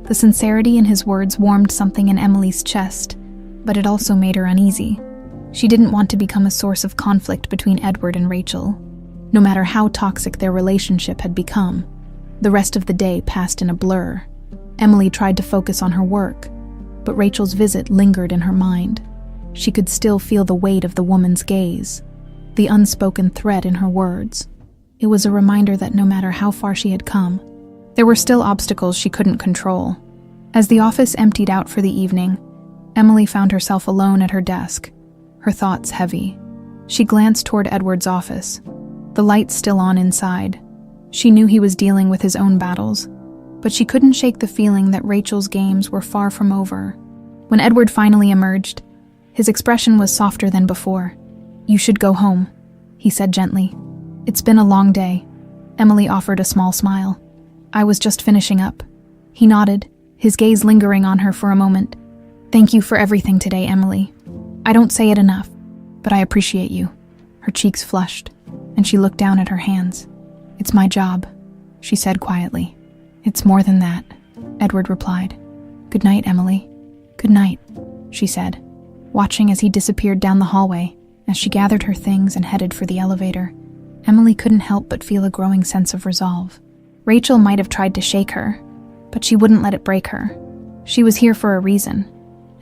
The sincerity in his words warmed something in Emily's chest, but it also made her uneasy. She didn't want to become a source of conflict between Edward and Rachel, no matter how toxic their relationship had become. The rest of the day passed in a blur. Emily tried to focus on her work, but Rachel's visit lingered in her mind. She could still feel the weight of the woman's gaze, the unspoken threat in her words. It was a reminder that no matter how far she had come, there were still obstacles she couldn't control. As the office emptied out for the evening, Emily found herself alone at her desk, her thoughts heavy. She glanced toward Edward's office, the lights still on inside. She knew he was dealing with his own battles, but she couldn't shake the feeling that Rachel's games were far from over. When Edward finally emerged, his expression was softer than before. "You should go home," he said gently. "It's been a long day." Emily offered a small smile. "I was just finishing up." He nodded, his gaze lingering on her for a moment. "Thank you for everything today, Emily. I don't say it enough, but I appreciate you." Her cheeks flushed, and she looked down at her hands. "It's my job," she said quietly. "It's more than that," Edward replied. "Good night, Emily." "Good night," she said, watching as he disappeared down the hallway. As she gathered her things and headed for the elevator, Emily couldn't help but feel a growing sense of resolve. Rachel might have tried to shake her, but she wouldn't let it break her. She was here for a reason,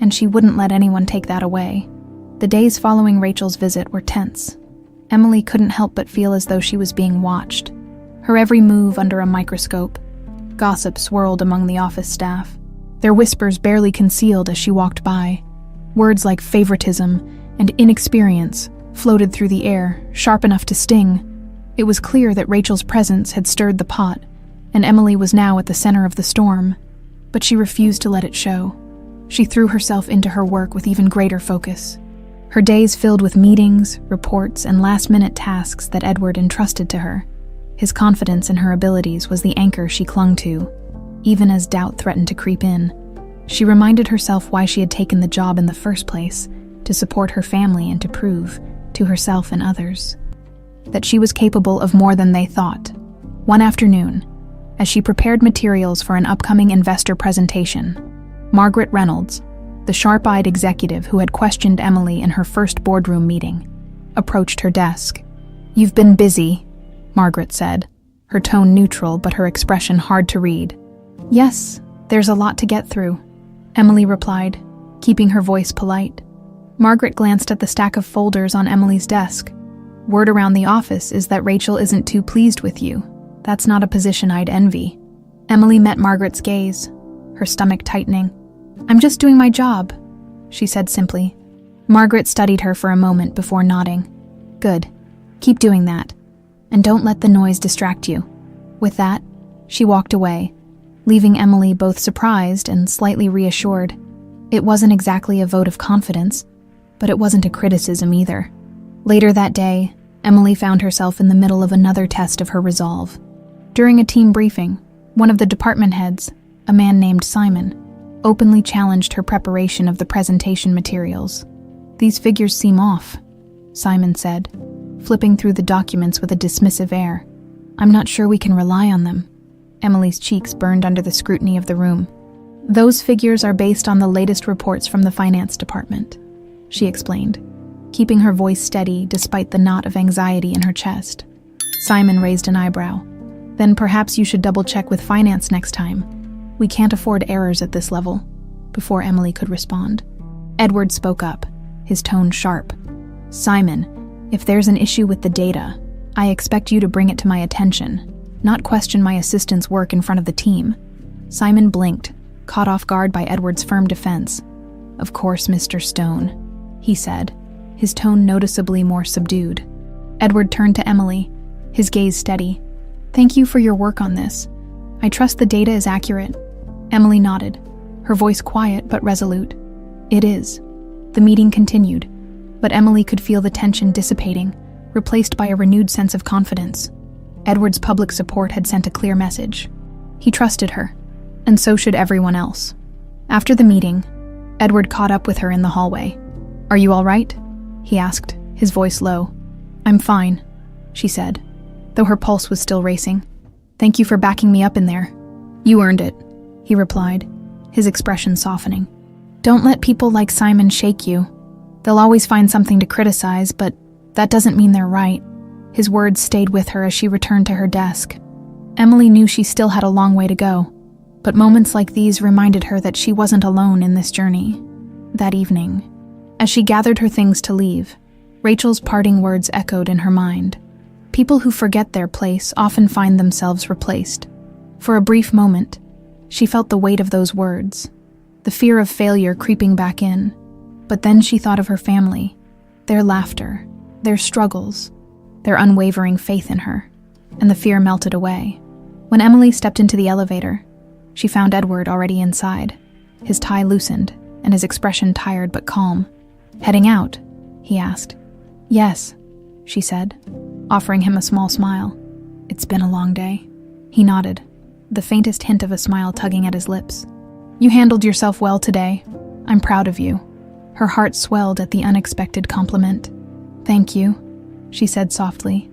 and she wouldn't let anyone take that away. The days following Rachel's visit were tense. Emily couldn't help but feel as though she was being watched, her every move under a microscope. Gossip swirled among the office staff, their whispers barely concealed as she walked by. Words like favoritism and inexperience floated through the air, sharp enough to sting. It was clear that Rachel's presence had stirred the pot, and Emily was now at the center of the storm, but she refused to let it show. She threw herself into her work with even greater focus. Her days filled with meetings, reports, and last-minute tasks that Edward entrusted to her. His confidence in her abilities was the anchor she clung to. even as doubt threatened to creep in. She reminded herself why she had taken the job in the first place, to support her family and to prove, to herself and others, that she was capable of more than they thought. One afternoon, as she prepared materials for an upcoming investor presentation, Margaret Reynolds, the sharp-eyed executive who had questioned Emily in her first boardroom meeting, approached her desk. "You've been busy," Margaret said, her tone neutral but her expression hard to read. "Yes, there's a lot to get through," Emily replied, keeping her voice polite. Margaret glanced at the stack of folders on Emily's desk. "Word around the office is that Rachel isn't too pleased with you. That's not a position I'd envy." Emily met Margaret's gaze, her stomach tightening. "I'm just doing my job," she said simply. Margaret studied her for a moment before nodding. "Good. Keep doing that. And don't let the noise distract you." With that, she walked away, leaving Emily both surprised and slightly reassured. It wasn't exactly a vote of confidence, but it wasn't a criticism either. Later that day, Emily found herself in the middle of another test of her resolve. During a team briefing, one of the department heads, a man named Simon, openly challenged her preparation of the presentation materials. "These figures seem off," Simon said, flipping through the documents with a dismissive air. "I'm not sure we can rely on them." Emily's cheeks burned under the scrutiny of the room. "Those figures are based on the latest reports from the finance department," she explained, keeping her voice steady despite the knot of anxiety in her chest. Simon raised an eyebrow. "Then perhaps you should double-check with finance next time. We can't afford errors at this level." Before Emily could respond, Edward spoke up, his tone sharp. "Simon, if there's an issue with the data, I expect you to bring it to my attention, not question my assistant's work in front of the team." Simon blinked, caught off guard by Edward's firm defense. "Of course, Mr. Stone," he said, his tone noticeably more subdued. Edward turned to Emily, his gaze steady. "Thank you for your work on this. I trust the data is accurate." Emily nodded, her voice quiet but resolute. "It is." The meeting continued, but Emily could feel the tension dissipating, replaced by a renewed sense of confidence. Edward's public support had sent a clear message. He trusted her, and so should everyone else. After the meeting, Edward caught up with her in the hallway. "Are you all right?" he asked, his voice low. "I'm fine," she said, though her pulse was still racing. "Thank you for backing me up in there." "You earned it," he replied, his expression softening. "Don't let people like Simon shake you. They'll always find something to criticize, but that doesn't mean they're right." His words stayed with her as she returned to her desk. Emily knew she still had a long way to go, but moments like these reminded her that she wasn't alone in this journey. That evening, as she gathered her things to leave, Rachel's parting words echoed in her mind. People who forget their place often find themselves replaced. For a brief moment, she felt the weight of those words, the fear of failure creeping back in. But then she thought of her family, their laughter, their struggles, their unwavering faith in her, and the fear melted away. When Emily stepped into the elevator, she found Edward already inside, his tie loosened and his expression tired but calm. "Heading out?" he asked. "Yes," she said, offering him a small smile. "It's been a long day." He nodded, the faintest hint of a smile tugging at his lips. "You handled yourself well today. I'm proud of you." Her heart swelled at the unexpected compliment. "Thank you," she said softly.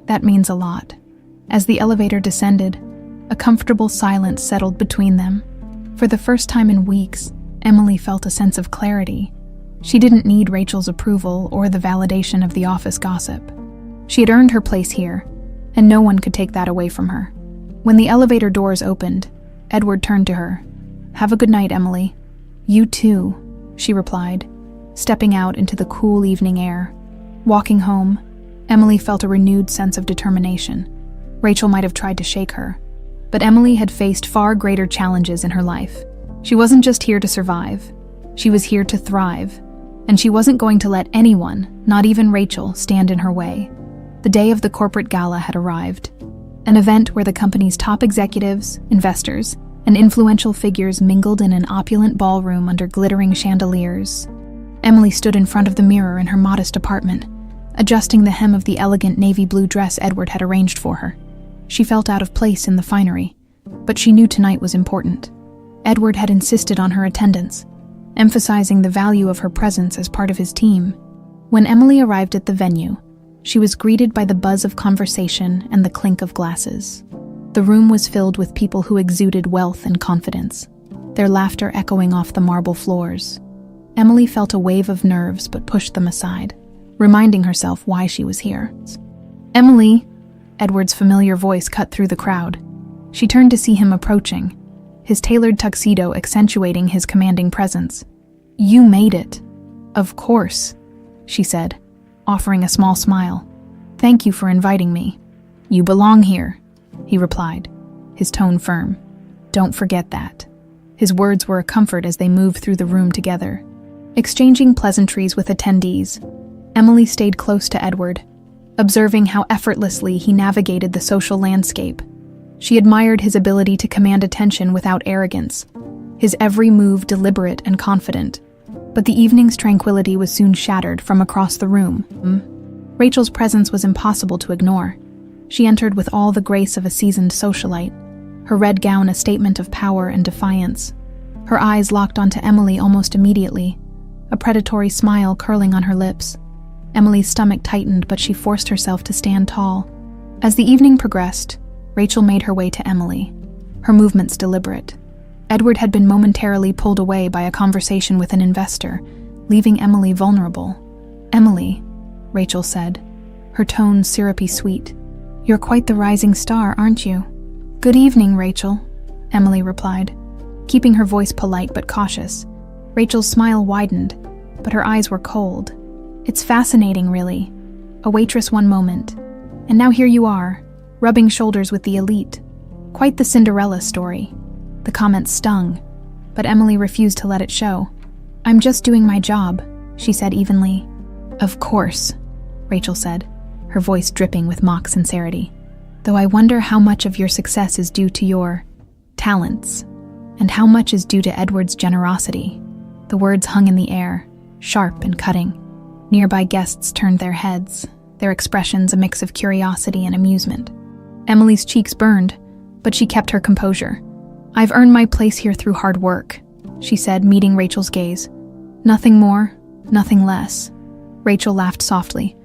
"That means a lot." As the elevator descended, a comfortable silence settled between them. For the first time in weeks, Emily felt a sense of clarity. She didn't need Rachel's approval or the validation of the office gossip. She had earned her place here, and no one could take that away from her. When the elevator doors opened, Edward turned to her. "Have a good night, Emily." "You too," she replied, stepping out into the cool evening air. Walking home, Emily felt a renewed sense of determination. Rachel might have tried to shake her, but Emily had faced far greater challenges in her life. She wasn't just here to survive, she was here to thrive, and she wasn't going to let anyone, not even Rachel, stand in her way. The day of the corporate gala had arrived, an event where the company's top executives, investors, and influential figures mingled in an opulent ballroom under glittering chandeliers. Emily stood in front of the mirror in her modest apartment, adjusting the hem of the elegant navy blue dress Edward had arranged for her. She felt out of place in the finery, but she knew tonight was important. Edward had insisted on her attendance, emphasizing the value of her presence as part of his team. When Emily arrived at the venue, she was greeted by the buzz of conversation and the clink of glasses. The room was filled with people who exuded wealth and confidence, their laughter echoing off the marble floors. Emily felt a wave of nerves but pushed them aside, reminding herself why she was here. "Emily!" Edward's familiar voice cut through the crowd. She turned to see him approaching, his tailored tuxedo accentuating his commanding presence. "You made it." "Of course," she said, offering a small smile. "Thank you for inviting me." "You belong here," he replied, his tone firm. "Don't forget that." His words were a comfort as they moved through the room together. Exchanging pleasantries with attendees, Emily stayed close to Edward, observing how effortlessly he navigated the social landscape. She admired his ability to command attention without arrogance, his every move deliberate and confident. But the evening's tranquility was soon shattered from across the room. Rachel's presence was impossible to ignore. She entered with all the grace of a seasoned socialite, her red gown a statement of power and defiance. Her eyes locked onto Emily almost immediately, a predatory smile curling on her lips. Emily's stomach tightened, but she forced herself to stand tall. As the evening progressed, Rachel made her way to Emily, her movements deliberate. Edward had been momentarily pulled away by a conversation with an investor, leaving Emily vulnerable. "Emily," Rachel said, her tone syrupy sweet. "You're quite the rising star, aren't you?" "Good evening, Rachel," Emily replied, keeping her voice polite but cautious. Rachel's smile widened, but her eyes were cold. "It's fascinating, really. A waitress one moment, and now here you are, rubbing shoulders with the elite. Quite the Cinderella story." The comment stung, but Emily refused to let it show. "I'm just doing my job," she said evenly. "Of course," Rachel said, her voice dripping with mock sincerity. "Though I wonder how much of your success is due to your talents, and how much is due to Edward's generosity." The words hung in the air, sharp and cutting. Nearby guests turned their heads, their expressions a mix of curiosity and amusement. Emily's cheeks burned, but she kept her composure. "I've earned my place here through hard work," she said, meeting Rachel's gaze. "Nothing more, nothing less." Rachel laughed softly,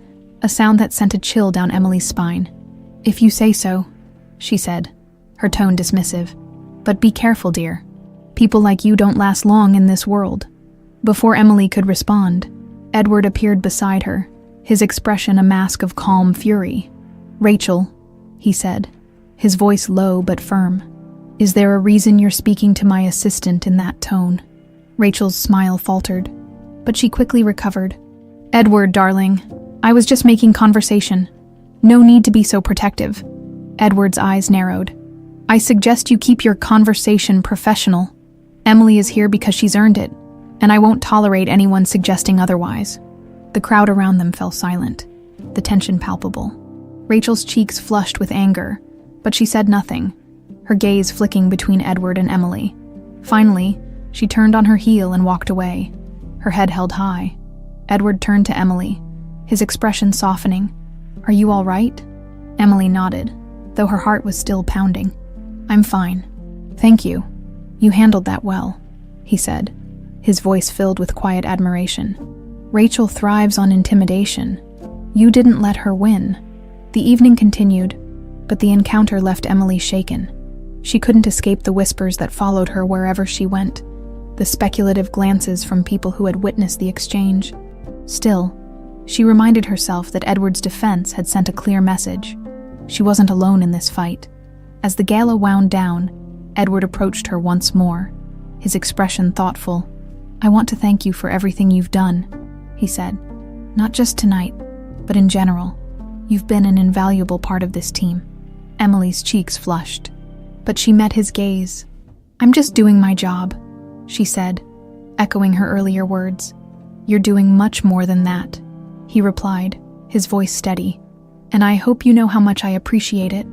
a sound that sent a chill down Emily's spine. "If you say so," she said, her tone dismissive. "But be careful, dear. People like you don't last long in this world." Before Emily could respond, Edward appeared beside her, his expression a mask of calm fury. "Rachel," he said, his voice low but firm, "is there a reason you're speaking to my assistant in that tone?" Rachel's smile faltered, but she quickly recovered. "Edward, darling, I was just making conversation. No need to be so protective." Edward's eyes narrowed. "I suggest you keep your conversation professional. Emily is here because she's earned it, and I won't tolerate anyone suggesting otherwise." The crowd around them fell silent, the tension palpable. Rachel's cheeks flushed with anger, but she said nothing, her gaze flicking between Edward and Emily. Finally, she turned on her heel and walked away, her head held high. Edward turned to Emily, his expression softening. "Are you all right?" Emily nodded, though her heart was still pounding. "I'm fine. Thank you. You handled that well," he said, his voice filled with quiet admiration. "Rachel thrives on intimidation. You didn't let her win." The evening continued, but the encounter left Emily shaken. She couldn't escape the whispers that followed her wherever she went, the speculative glances from people who had witnessed the exchange. Still, she reminded herself that Edward's defense had sent a clear message. She wasn't alone in this fight. As the gala wound down, Edward approached her once more, his expression thoughtful. "I want to thank you for everything you've done," he said. "Not just tonight, but in general. You've been an invaluable part of this team." Emily's cheeks flushed, but she met his gaze. "I'm just doing my job," she said, echoing her earlier words. "You're doing much more than that," he replied, his voice steady. "And I hope you know how much I appreciate it."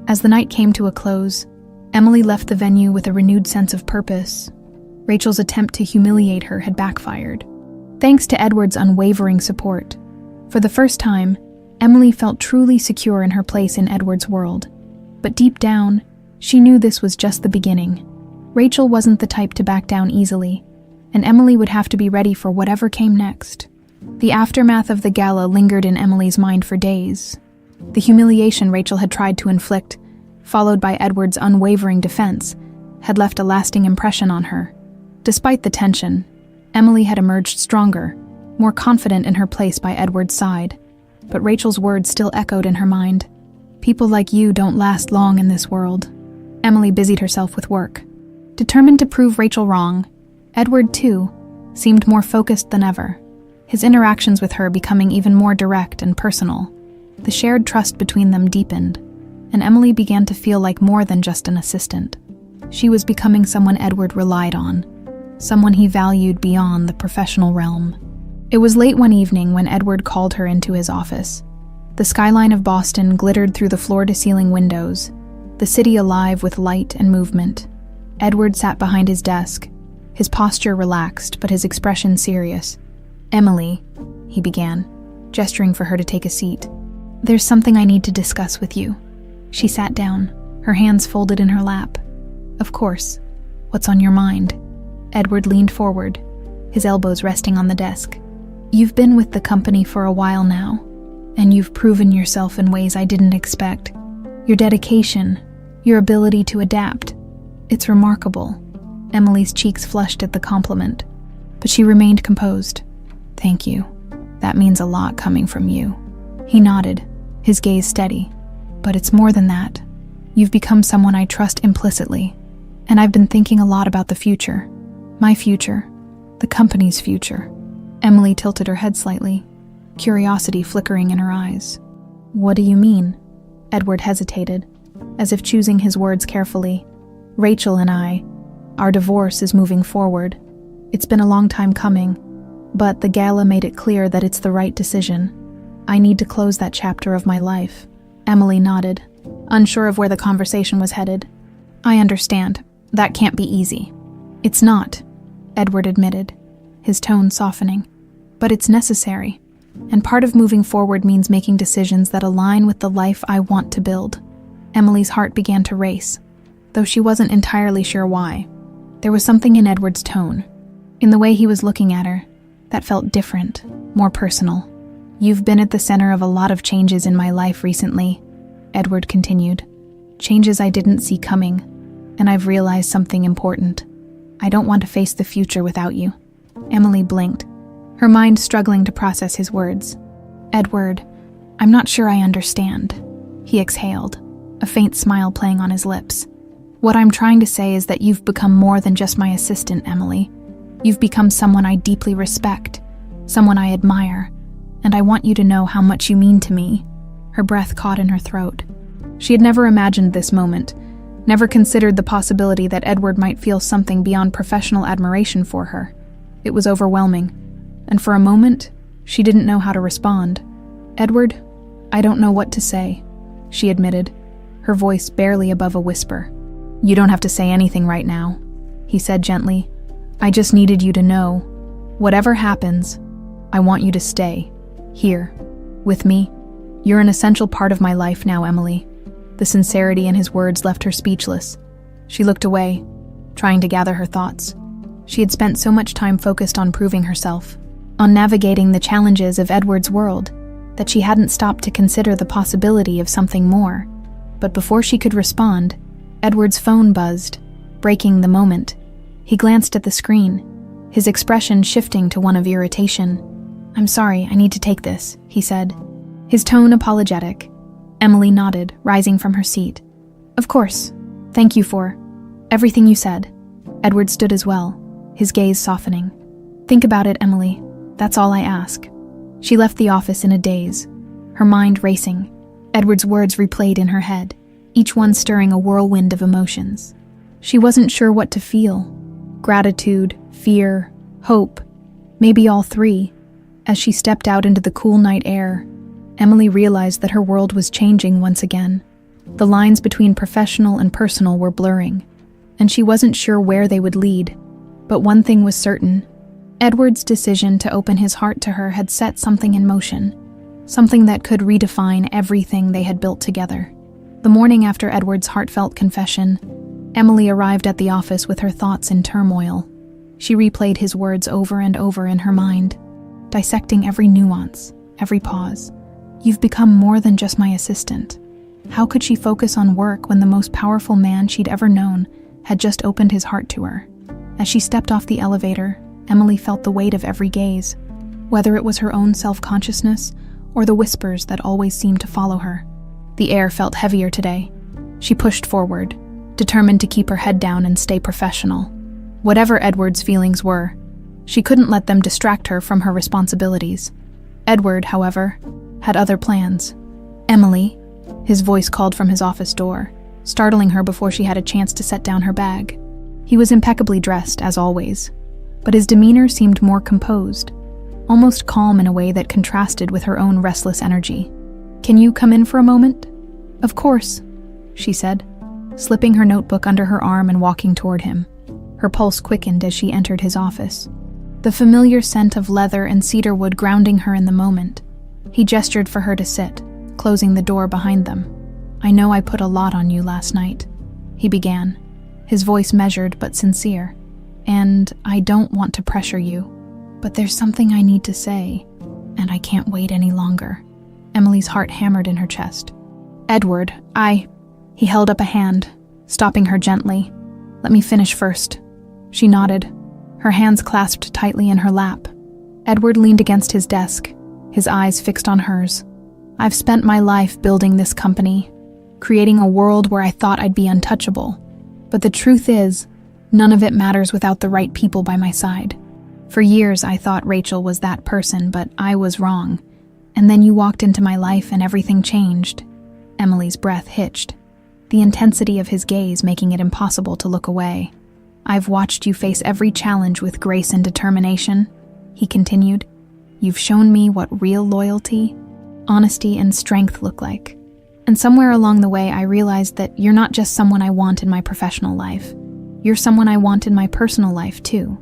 As the night came to a close, Emily left the venue with a renewed sense of purpose. Rachel's attempt to humiliate her had backfired, thanks to Edward's unwavering support. For the first time, Emily felt truly secure in her place in Edward's world. But deep down, She knew this was just the beginning. Rachel wasn't the type to back down easily, and Emily would have to be ready for whatever came next. The aftermath of the gala lingered in Emily's mind for days. The humiliation Rachel had tried to inflict, followed by Edward's unwavering defense, had left a lasting impression on her. Despite the tension, Emily had emerged stronger, more confident in her place by Edward's side. But Rachel's words still echoed in her mind. People like you don't last long in this world. Emily busied herself with work. Determined to prove Rachel wrong, Edward, too, seemed more focused than ever, his interactions with her becoming even more direct and personal. The shared trust between them deepened, and Emily began to feel like more than just an assistant. She was becoming someone Edward relied on, someone he valued beyond the professional realm. It was late one evening when Edward called her into his office. The skyline of Boston glittered through the floor-to-ceiling windows, the city alive with light and movement. Edward sat behind his desk, his posture relaxed but his expression serious. "Emily," he began, gesturing for her to take a seat. "There's something I need to discuss with you." She sat down, her hands folded in her lap. "Of course. What's on your mind?" Edward leaned forward, his elbows resting on the desk. "You've been with the company for a while now, and you've proven yourself in ways I didn't expect. Your dedication, your ability to adapt. It's remarkable." Emily's cheeks flushed at the compliment, but she remained composed. "Thank you. That means a lot coming from you." He nodded, his gaze steady. "But it's more than that. You've become someone I trust implicitly, and I've been thinking a lot about the future. My future, the company's future." Emily tilted her head slightly, curiosity flickering in her eyes. "What do you mean?" Edward hesitated, as if choosing his words carefully. "Rachel and our divorce is moving forward. It's been a long time coming, but the gala made it clear that it's the right decision. I need to close that chapter of my life." Emily nodded, unsure of where the conversation was headed. "I understand. That can't be easy." "It's not," Edward admitted, his tone softening. "But it's necessary, and part of moving forward means making decisions that align with the life I want to build." Emily's heart began to race, though she wasn't entirely sure why. There was something in Edward's tone, in the way he was looking at her, that felt different, more personal. "You've been at the center of a lot of changes in my life recently," Edward continued. "Changes I didn't see coming, and I've realized something important. I don't want to face the future without you." Emily blinked, her mind struggling to process his words. "Edward, I'm not sure I understand," he exhaled, a faint smile playing on his lips. "What I'm trying to say is that you've become more than just my assistant, Emily. You've become someone I deeply respect, someone I admire, and I want you to know how much you mean to me." Her breath caught in her throat. She had never imagined this moment, never considered the possibility that Edward might feel something beyond professional admiration for her. It was overwhelming, and for a moment, she didn't know how to respond. "Edward, I don't know what to say," she admitted, her voice barely above a whisper. "You don't have to say anything right now," he said gently. "I just needed you to know, whatever happens, I want you to stay, here, with me. You're an essential part of my life now, Emily." The sincerity in his words left her speechless. She looked away, trying to gather her thoughts. She had spent so much time focused on proving herself, on navigating the challenges of Edward's world, that she hadn't stopped to consider the possibility of something more. But before she could respond, Edward's phone buzzed, breaking the moment. He glanced at the screen, his expression shifting to one of irritation. "I'm sorry, I need to take this," he said, his tone apologetic. Emily nodded, rising from her seat. "Of course. Thank you for everything you said." Edward stood as well, his gaze softening. "Think about it, Emily. That's all I ask." She left the office in a daze, her mind racing. Edward's words replayed in her head, each one stirring a whirlwind of emotions. She wasn't sure what to feel. Gratitude, fear, hope, maybe all three. As she stepped out into the cool night air, Emily realized that her world was changing once again. The lines between professional and personal were blurring, and she wasn't sure where they would lead. But one thing was certain. Edward's decision to open his heart to her had set something in motion, something that could redefine everything they had built together. The morning after Edward's heartfelt confession, Emily arrived at the office with her thoughts in turmoil. She replayed his words over and over in her mind, dissecting every nuance, every pause. "You've become more than just my assistant." How could she focus on work when the most powerful man she'd ever known had just opened his heart to her? As she stepped off the elevator, Emily felt the weight of every gaze, whether it was her own self-consciousness or the whispers that always seemed to follow her. The air felt heavier today. She pushed forward, determined to keep her head down and stay professional. Whatever Edward's feelings were, she couldn't let them distract her from her responsibilities. Edward, however, had other plans. "Emily," his voice called from his office door, startling her before she had a chance to set down her bag. He was impeccably dressed, as always, but his demeanor seemed more composed, almost calm in a way that contrasted with her own restless energy. "Can you come in for a moment?" "Of course," she said, slipping her notebook under her arm and walking toward him. Her pulse quickened as she entered his office, the familiar scent of leather and cedarwood grounding her in the moment. He gestured for her to sit, closing the door behind them. "I know I put a lot on you last night," he began, his voice measured but sincere. "And I don't want to pressure you, but there's something I need to say, and I can't wait any longer." Emily's heart hammered in her chest. "Edward, He held up a hand, stopping her gently. "Let me finish first." She nodded, her hands clasped tightly in her lap. Edward leaned against his desk, his eyes fixed on hers. "I've spent my life building this company, creating a world where I thought I'd be untouchable. But the truth is, none of it matters without the right people by my side. For years I thought Rachel was that person, but I was wrong. And then you walked into my life and everything changed." Emily's breath hitched, the intensity of his gaze making it impossible to look away. "I've watched you face every challenge with grace and determination," he continued. "You've shown me what real loyalty, honesty, and strength look like. And somewhere along the way I realized that you're not just someone I want in my professional life. You're someone I want in my personal life, too."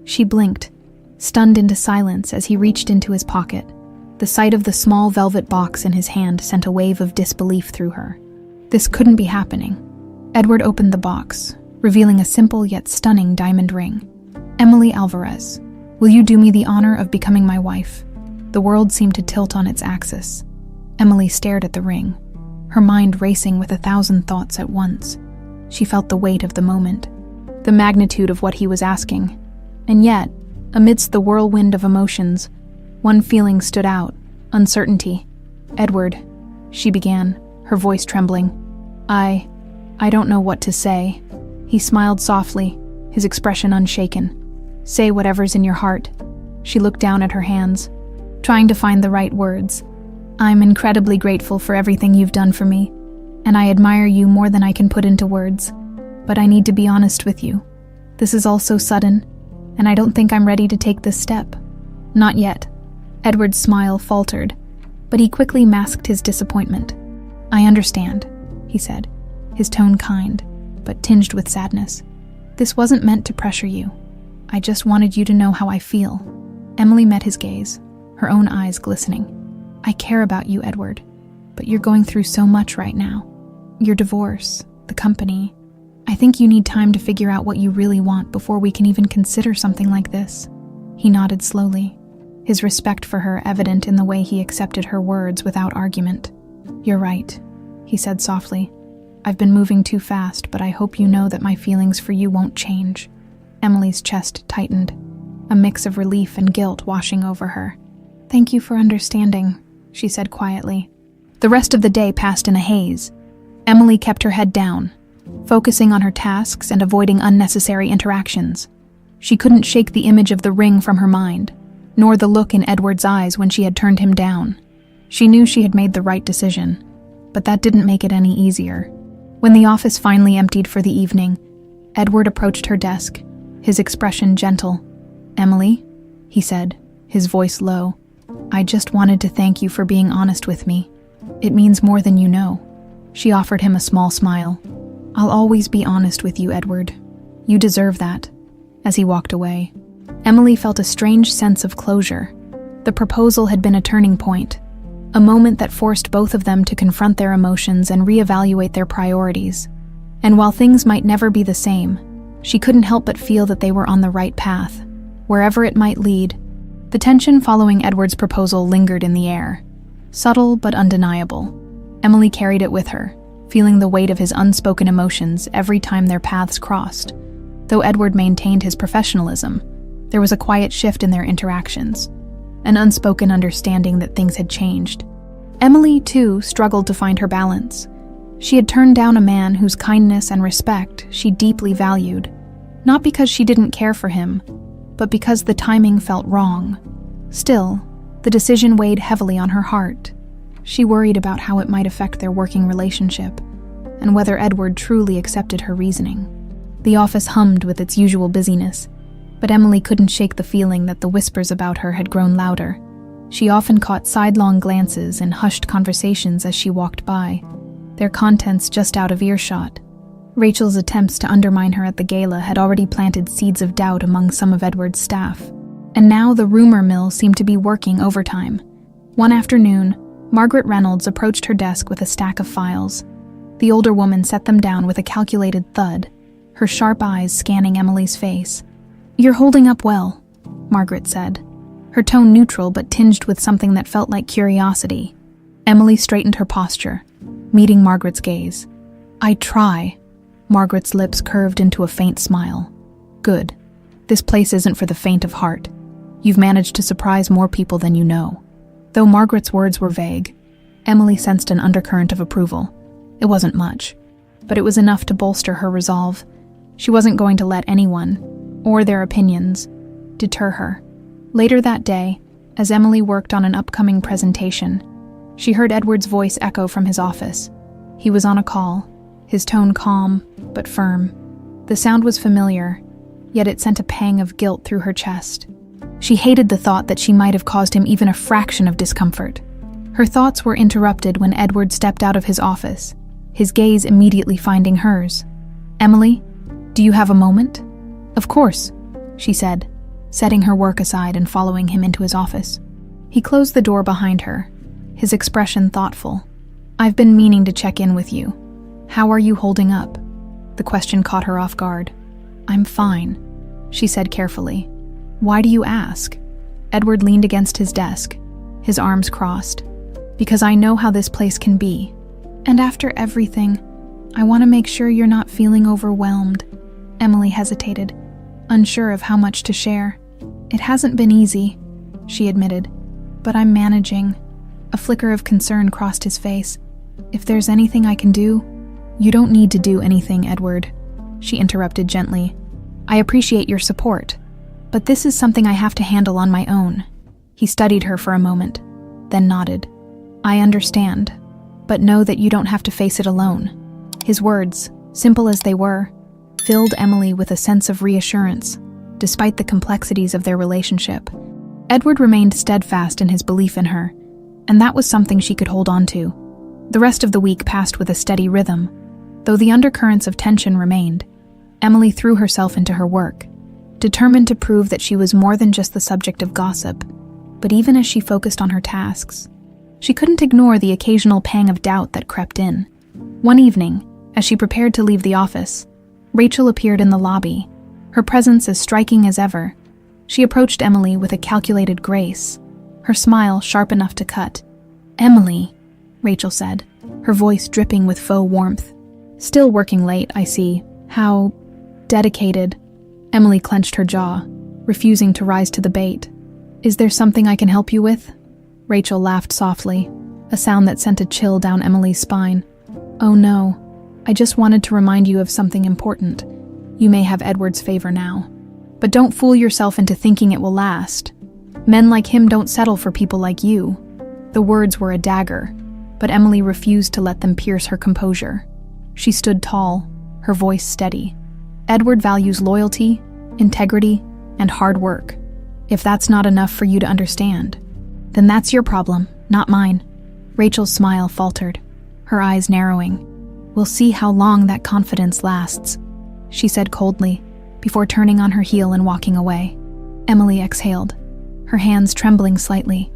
She blinked, stunned into silence as he reached into his pocket. The sight of the small velvet box in his hand sent a wave of disbelief through her. This couldn't be happening. Edward opened the box, revealing a simple yet stunning diamond ring. "Emily Alvarez, will you do me the honor of becoming my wife?" The world seemed to tilt on its axis. Emily stared at the ring, her mind racing with 1,000 thoughts at once. She felt the weight of the moment, the magnitude of what he was asking. And yet, amidst the whirlwind of emotions, one feeling stood out: uncertainty. "Edward," she began, her voice trembling. I don't know what to say." He smiled softly, his expression unshaken. "Say whatever's in your heart." She looked down at her hands, trying to find the right words. "I'm incredibly grateful for everything you've done for me, and I admire you more than I can put into words. But I need to be honest with you. This is all so sudden, and I don't think I'm ready to take this step." "Not yet." Edward's smile faltered, but he quickly masked his disappointment. "I understand," he said, his tone kind, but tinged with sadness. "This wasn't meant to pressure you. I just wanted you to know how I feel." Emily met his gaze, her own eyes glistening. "I care about you, Edward, but you're going through so much right now. Your divorce, the company. I think you need time to figure out what you really want before we can even consider something like this." He nodded slowly, his respect for her evident in the way he accepted her words without argument. "You're right," he said softly. "I've been moving too fast, but I hope you know that my feelings for you won't change." Emily's chest tightened, a mix of relief and guilt washing over her. "Thank you for understanding," she said quietly. The rest of the day passed in a haze. Emily kept her head down, focusing on her tasks and avoiding unnecessary interactions. She couldn't shake the image of the ring from her mind, nor the look in Edward's eyes when she had turned him down. She knew she had made the right decision, but that didn't make it any easier. When the office finally emptied for the evening, Edward approached her desk, his expression gentle. "Emily," he said, his voice low, "I just wanted to thank you for being honest with me. It means more than you know." She offered him a small smile. "I'll always be honest with you, Edward. You deserve that." As he walked away, Emily felt a strange sense of closure. The proposal had been a turning point, a moment that forced both of them to confront their emotions and reevaluate their priorities. And while things might never be the same, she couldn't help but feel that they were on the right path, wherever it might lead. The tension following Edward's proposal lingered in the air, subtle but undeniable. Emily carried it with her, feeling the weight of his unspoken emotions every time their paths crossed. Though Edward maintained his professionalism, there was a quiet shift in their interactions, an unspoken understanding that things had changed. Emily, too, struggled to find her balance. She had turned down a man whose kindness and respect she deeply valued, not because she didn't care for him, but because the timing felt wrong. Still, the decision weighed heavily on her heart. She worried about how it might affect their working relationship, and whether Edward truly accepted her reasoning. The office hummed with its usual busyness, but Emily couldn't shake the feeling that the whispers about her had grown louder. She often caught sidelong glances and hushed conversations as she walked by, their contents just out of earshot. Rachel's attempts to undermine her at the gala had already planted seeds of doubt among some of Edward's staff, and now the rumor mill seemed to be working overtime. One afternoon, Margaret Reynolds approached her desk with a stack of files. The older woman set them down with a calculated thud, her sharp eyes scanning Emily's face. "You're holding up well," Margaret said, her tone neutral but tinged with something that felt like curiosity. Emily straightened her posture, meeting Margaret's gaze. "I try." Margaret's lips curved into a faint smile. "Good. This place isn't for the faint of heart. You've managed to surprise more people than you know." Though Margaret's words were vague, Emily sensed an undercurrent of approval. It wasn't much, but it was enough to bolster her resolve. She wasn't going to let anyone, or their opinions, deter her. Later that day, as Emily worked on an upcoming presentation, she heard Edward's voice echo from his office. He was on a call, his tone calm but firm. The sound was familiar, yet it sent a pang of guilt through her chest. She hated the thought that she might have caused him even a fraction of discomfort. Her thoughts were interrupted when Edward stepped out of his office, his gaze immediately finding hers. "Emily, do you have a moment?" "Of course," she said, setting her work aside and following him into his office. He closed the door behind her, his expression thoughtful. "I've been meaning to check in with you. How are you holding up?" The question caught her off guard. "I'm fine," she said carefully. "Why do you ask?" Edward leaned against his desk, his arms crossed. "Because I know how this place can be. And after everything, I want to make sure you're not feeling overwhelmed." Emily hesitated, unsure of how much to share. "It hasn't been easy," she admitted, "but I'm managing." A flicker of concern crossed his face. "If there's anything I can do—" "You don't need to do anything, Edward," she interrupted gently. "I appreciate your support, but this is something I have to handle on my own." He studied her for a moment, then nodded. "I understand, but know that you don't have to face it alone." His words, simple as they were, filled Emily with a sense of reassurance, despite the complexities of their relationship. Edward remained steadfast in his belief in her, and that was something she could hold on to. The rest of the week passed with a steady rhythm. Though the undercurrents of tension remained, Emily threw herself into her work, determined to prove that she was more than just the subject of gossip. But even as she focused on her tasks, she couldn't ignore the occasional pang of doubt that crept in. One evening, as she prepared to leave the office, Rachel appeared in the lobby, her presence as striking as ever. She approached Emily with a calculated grace, her smile sharp enough to cut. "Emily," Rachel said, her voice dripping with faux warmth. "Still working late, I see. How dedicated." Emily clenched her jaw, refusing to rise to the bait. "Is there something I can help you with?" Rachel laughed softly, a sound that sent a chill down Emily's spine. "Oh no, I just wanted to remind you of something important. You may have Edward's favor now. But don't fool yourself into thinking it will last. Men like him don't settle for people like you." The words were a dagger, but Emily refused to let them pierce her composure. She stood tall, her voice steady. "Edward values loyalty, integrity, and hard work. If that's not enough for you to understand, then that's your problem, not mine." Rachel's smile faltered, her eyes narrowing. "We'll see how long that confidence lasts," she said coldly, before turning on her heel and walking away. Emily exhaled, her hands trembling slightly.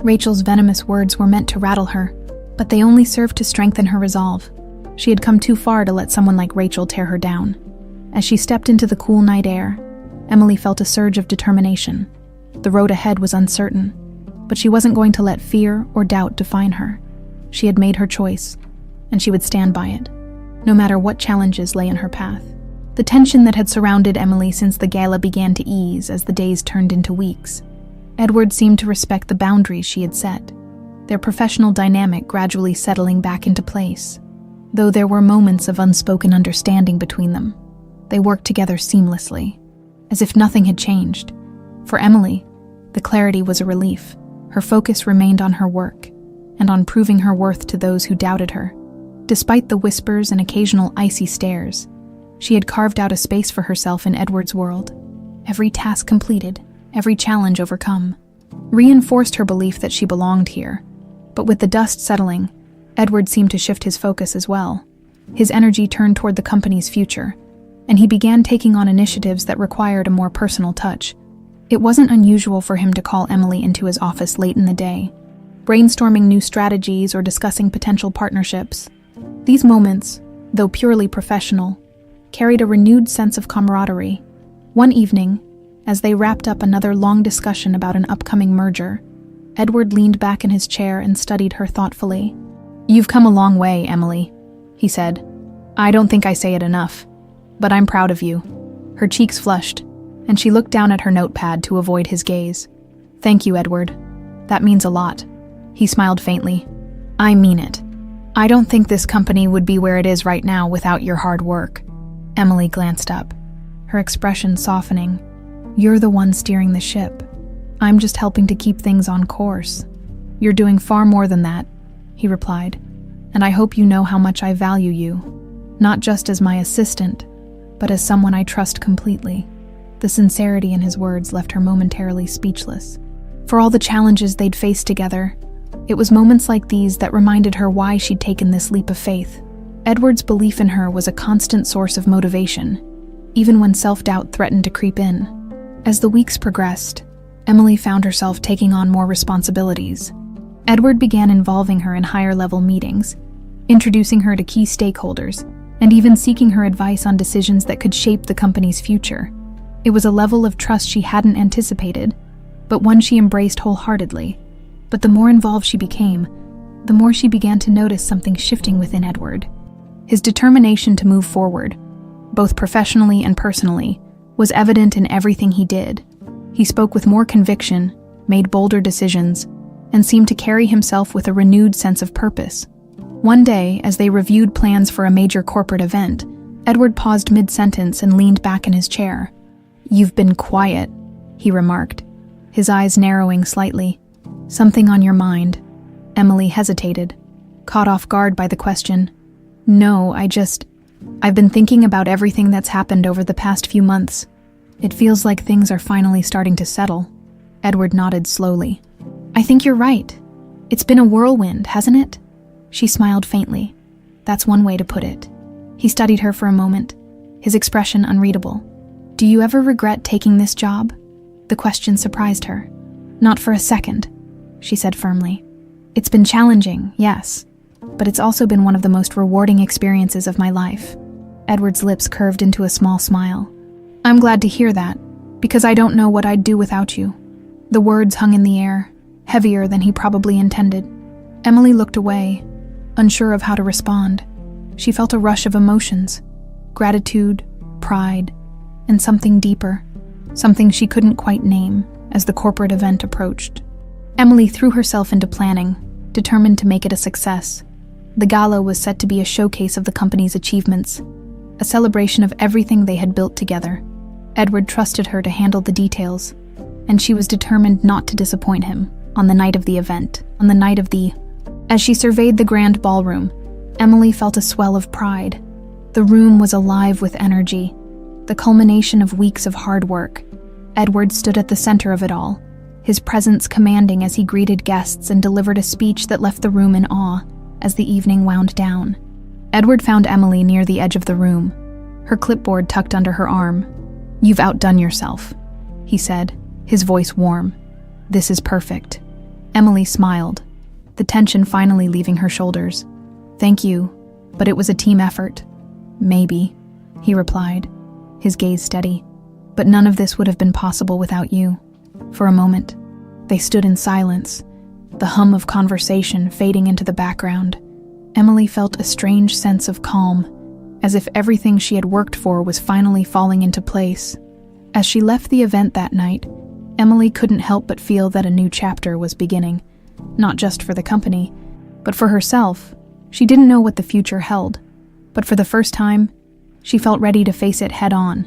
Rachel's venomous words were meant to rattle her, but they only served to strengthen her resolve. She had come too far to let someone like Rachel tear her down. As she stepped into the cool night air, Emily felt a surge of determination. The road ahead was uncertain, but she wasn't going to let fear or doubt define her. She had made her choice, and she would stand by it, no matter what challenges lay in her path. The tension that had surrounded Emily since the gala began to ease as the days turned into weeks. Edward seemed to respect the boundaries she had set, their professional dynamic gradually settling back into place. Though there were moments of unspoken understanding between them, they worked together seamlessly, as if nothing had changed. For Emily, the clarity was a relief. Her focus remained on her work, and on proving her worth to those who doubted her. Despite the whispers and occasional icy stares, she had carved out a space for herself in Edward's world. Every task completed, every challenge overcome, reinforced her belief that she belonged here. But with the dust settling, Edward seemed to shift his focus as well. His energy turned toward the company's future, and he began taking on initiatives that required a more personal touch. It wasn't unusual for him to call Emily into his office late in the day, brainstorming new strategies or discussing potential partnerships. These moments, though purely professional, carried a renewed sense of camaraderie. One evening, as they wrapped up another long discussion about an upcoming merger, Edward leaned back in his chair and studied her thoughtfully. "You've come a long way, Emily," he said. "I don't think I say it enough, but I'm proud of you." Her cheeks flushed, and she looked down at her notepad to avoid his gaze. "Thank you, Edward. That means a lot." He smiled faintly. "I mean it. I don't think this company would be where it is right now without your hard work." Emily glanced up, her expression softening. "You're the one steering the ship. I'm just helping to keep things on course." "You're doing far more than that," he replied, "and I hope you know how much I value you, not just as my assistant, but as someone I trust completely." The sincerity in his words left her momentarily speechless. For all the challenges they'd faced together, it was moments like these that reminded her why she'd taken this leap of faith. Edward's belief in her was a constant source of motivation, even when self-doubt threatened to creep in. As the weeks progressed, Emily found herself taking on more responsibilities. Edward began involving her in higher-level meetings, introducing her to key stakeholders, and even seeking her advice on decisions that could shape the company's future. It was a level of trust she hadn't anticipated, but one she embraced wholeheartedly. But the more involved she became, the more she began to notice something shifting within Edward. His determination to move forward, both professionally and personally, was evident in everything he did. He spoke with more conviction, made bolder decisions, and seemed to carry himself with a renewed sense of purpose. One day, as they reviewed plans for a major corporate event, Edward paused mid-sentence and leaned back in his chair. "You've been quiet," he remarked, his eyes narrowing slightly. "Something on your mind?" Emily hesitated, caught off guard by the question. "No, I've been thinking about everything that's happened over the past few months. It feels like things are finally starting to settle." Edward nodded slowly. "I think you're right. It's been a whirlwind, hasn't it?" She smiled faintly. "That's one way to put it." He studied her for a moment, his expression unreadable. "Do you ever regret taking this job?" The question surprised her. "Not for a second," she said firmly. "It's been challenging, yes, but it's also been one of the most rewarding experiences of my life." Edward's lips curved into a small smile. "I'm glad to hear that, because I don't know what I'd do without you." The words hung in the air, heavier than he probably intended. Emily looked away, unsure of how to respond. She felt a rush of emotions, gratitude, pride, and something deeper, something she couldn't quite name, as the corporate event approached. Emily threw herself into planning, determined to make it a success. The gala was set to be a showcase of the company's achievements, a celebration of everything they had built together. Edward trusted her to handle the details, and she was determined not to disappoint him on the night of the event, As she surveyed the grand ballroom, Emily felt a swell of pride. The room was alive with energy, the culmination of weeks of hard work. Edward stood at the center of it all, his presence commanding as he greeted guests and delivered a speech that left the room in awe as the evening wound down. Edward found Emily near the edge of the room, her clipboard tucked under her arm. "You've outdone yourself," he said, his voice warm. "This is perfect." Emily smiled, the tension finally leaving her shoulders. "Thank you, but it was a team effort." "Maybe," he replied, his gaze steady. "But none of this would have been possible without you." For a moment, they stood in silence, the hum of conversation fading into the background. Emily felt a strange sense of calm, as if everything she had worked for was finally falling into place. As she left the event that night, Emily couldn't help but feel that a new chapter was beginning, not just for the company, but for herself. She didn't know what the future held, but for the first time, she felt ready to face it head-on.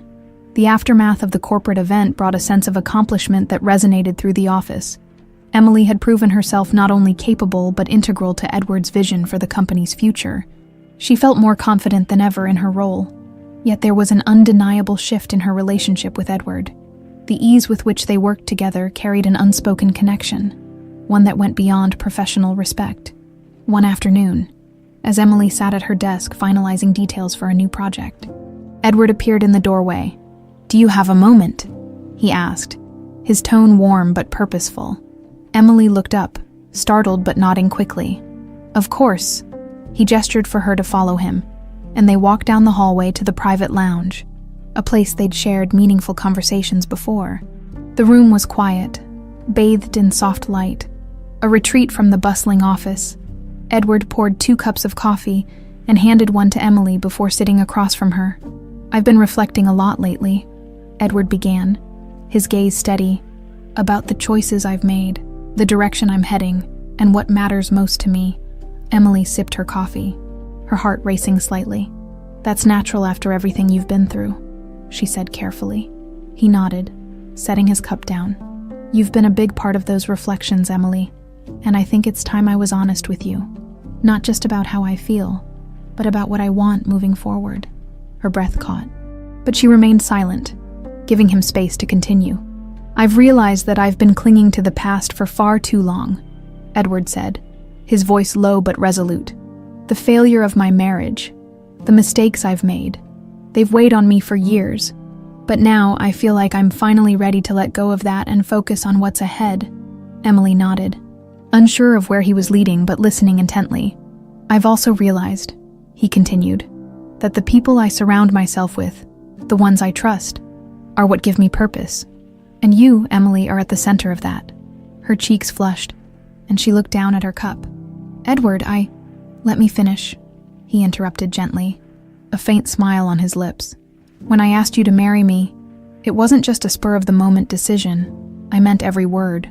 The aftermath of the corporate event brought a sense of accomplishment that resonated through the office. Emily had proven herself not only capable but integral to Edward's vision for the company's future. She felt more confident than ever in her role. Yet there was an undeniable shift in her relationship with Edward. The ease with which they worked together carried an unspoken connection, one that went beyond professional respect. One afternoon, as Emily sat at her desk finalizing details for a new project, Edward appeared in the doorway. "Do you have a moment?" he asked, his tone warm but purposeful. Emily looked up, startled but nodding quickly. "Of course." He gestured for her to follow him, and they walked down the hallway to the private lounge, a place they'd shared meaningful conversations before. The room was quiet, bathed in soft light, a retreat from the bustling office. Edward poured 2 cups of coffee and handed one to Emily before sitting across from her. "I've been reflecting a lot lately," Edward began, his gaze steady, "about the choices I've made, the direction I'm heading, and what matters most to me." Emily sipped her coffee, her heart racing slightly. "That's natural after everything you've been through," she said carefully. He nodded, setting his cup down. "You've been a big part of those reflections, Emily, and I think it's time I was honest with you. Not just about how I feel, but about what I want moving forward." Her breath caught, but she remained silent, giving him space to continue. "I've realized that I've been clinging to the past for far too long," Edward said, his voice low but resolute. "The failure of my marriage, the mistakes I've made, they've weighed on me for years. But now I feel like I'm finally ready to let go of that and focus on what's ahead." Emily nodded, unsure of where he was leading but listening intently. "I've also realized," he continued, "that the people I surround myself with, the ones I trust, are what give me purpose. And you, Emily, are at the center of that." Her cheeks flushed, and she looked down at her cup. "Edward, Let me finish," he interrupted gently, a faint smile on his lips. "When I asked you to marry me, it wasn't just a spur-of-the-moment decision. I meant every word.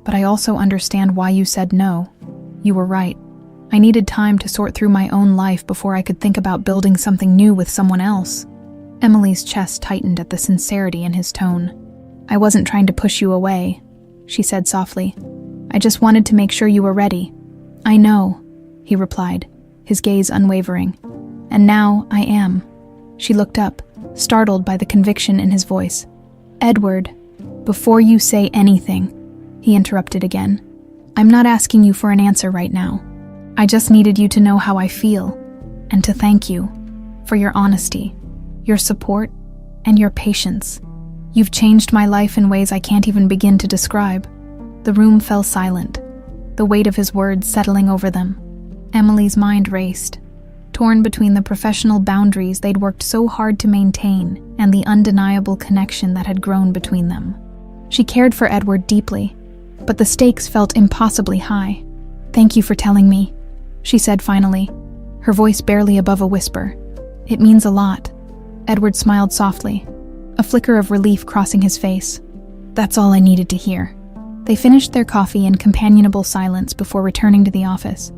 But I also understand why you said no. You were right. I needed time to sort through my own life before I could think about building something new with someone else." Emily's chest tightened at the sincerity in his tone. "I wasn't trying to push you away," she said softly. "I just wanted to make sure you were ready." "I know," he replied, his gaze unwavering. "And now I am." She looked up, startled by the conviction in his voice. "Edward, before you say anything," he interrupted again, "I'm not asking you for an answer right now. I just needed you to know how I feel, and to thank you for your honesty, your support, and your patience. You've changed my life in ways I can't even begin to describe." The room fell silent, the weight of his words settling over them. Emily's mind raced, torn between the professional boundaries they'd worked so hard to maintain and the undeniable connection that had grown between them. She cared for Edward deeply, but the stakes felt impossibly high. "Thank you for telling me," she said finally, her voice barely above a whisper. "It means a lot." Edward smiled softly, a flicker of relief crossing his face. "That's all I needed to hear." They finished their coffee in companionable silence before returning to the office.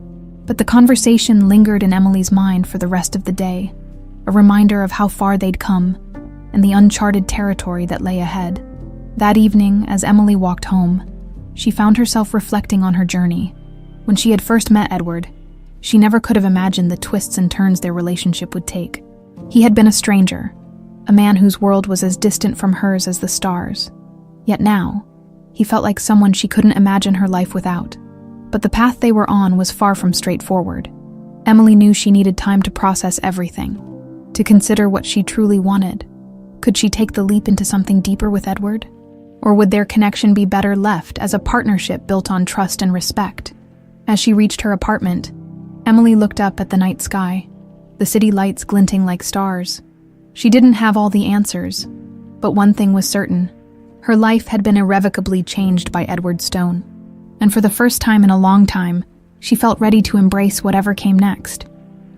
But the conversation lingered in Emily's mind for the rest of the day, a reminder of how far they'd come and the uncharted territory that lay ahead. That evening, as Emily walked home, she found herself reflecting on her journey. When she had first met Edward, she never could have imagined the twists and turns their relationship would take. He had been a stranger, a man whose world was as distant from hers as the stars. Yet now, he felt like someone she couldn't imagine her life without. But the path they were on was far from straightforward. Emily knew she needed time to process everything, to consider what she truly wanted. Could she take the leap into something deeper with Edward? Or would their connection be better left as a partnership built on trust and respect? As she reached her apartment, Emily looked up at the night sky, the city lights glinting like stars. She didn't have all the answers, but one thing was certain. Her life had been irrevocably changed by Edward Stone. And for the first time in a long time, she felt ready to embrace whatever came next.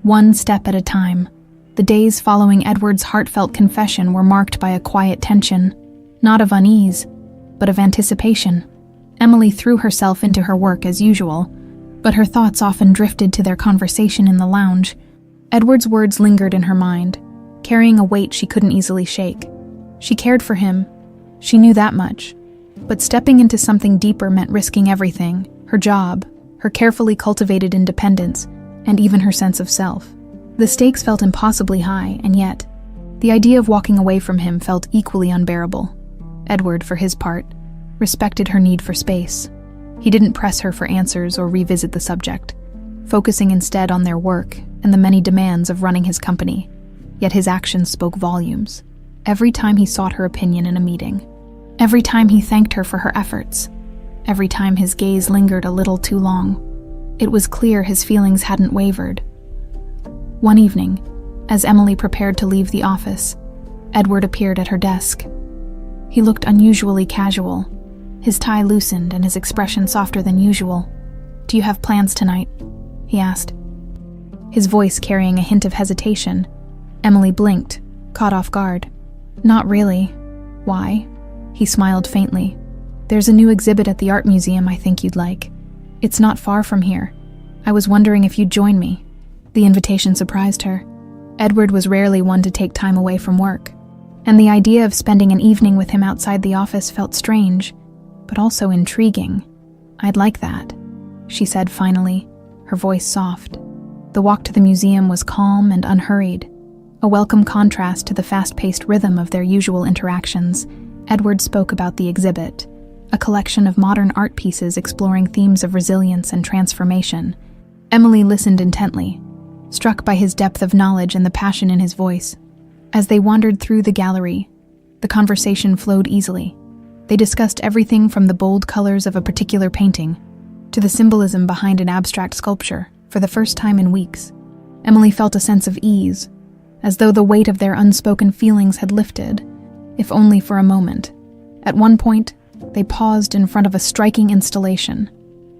One step at a time. The days following Edward's heartfelt confession were marked by a quiet tension, not of unease, but of anticipation. Emily threw herself into her work as usual, but her thoughts often drifted to their conversation in the lounge. Edward's words lingered in her mind, carrying a weight she couldn't easily shake. She cared for him. She knew that much. But stepping into something deeper meant risking everything: her job, her carefully cultivated independence, and even her sense of self. The stakes felt impossibly high, and yet, the idea of walking away from him felt equally unbearable. Edward, for his part, respected her need for space. He didn't press her for answers or revisit the subject, focusing instead on their work and the many demands of running his company. Yet his actions spoke volumes. Every time he sought her opinion in a meeting, every time he thanked her for her efforts, every time his gaze lingered a little too long, it was clear his feelings hadn't wavered. One evening, as Emily prepared to leave the office, Edward appeared at her desk. He looked unusually casual, his tie loosened and his expression softer than usual. "Do you have plans tonight?" he asked. His voice carrying a hint of hesitation. Emily blinked, caught off guard. "Not really. Why?" He smiled faintly. "There's a new exhibit at the art museum I think you'd like. It's not far from here. I was wondering if you'd join me." The invitation surprised her. Edward was rarely one to take time away from work, and the idea of spending an evening with him outside the office felt strange, but also intriguing. "I'd like that," she said finally, her voice soft. The walk to the museum was calm and unhurried, a welcome contrast to the fast-paced rhythm of their usual interactions. Edward spoke about the exhibit, a collection of modern art pieces exploring themes of resilience and transformation. Emily listened intently, struck by his depth of knowledge and the passion in his voice. As they wandered through the gallery, the conversation flowed easily. They discussed everything from the bold colors of a particular painting to the symbolism behind an abstract sculpture. For the first time in weeks, Emily felt a sense of ease, as though the weight of their unspoken feelings had lifted, if only for a moment. At one point, they paused in front of a striking installation,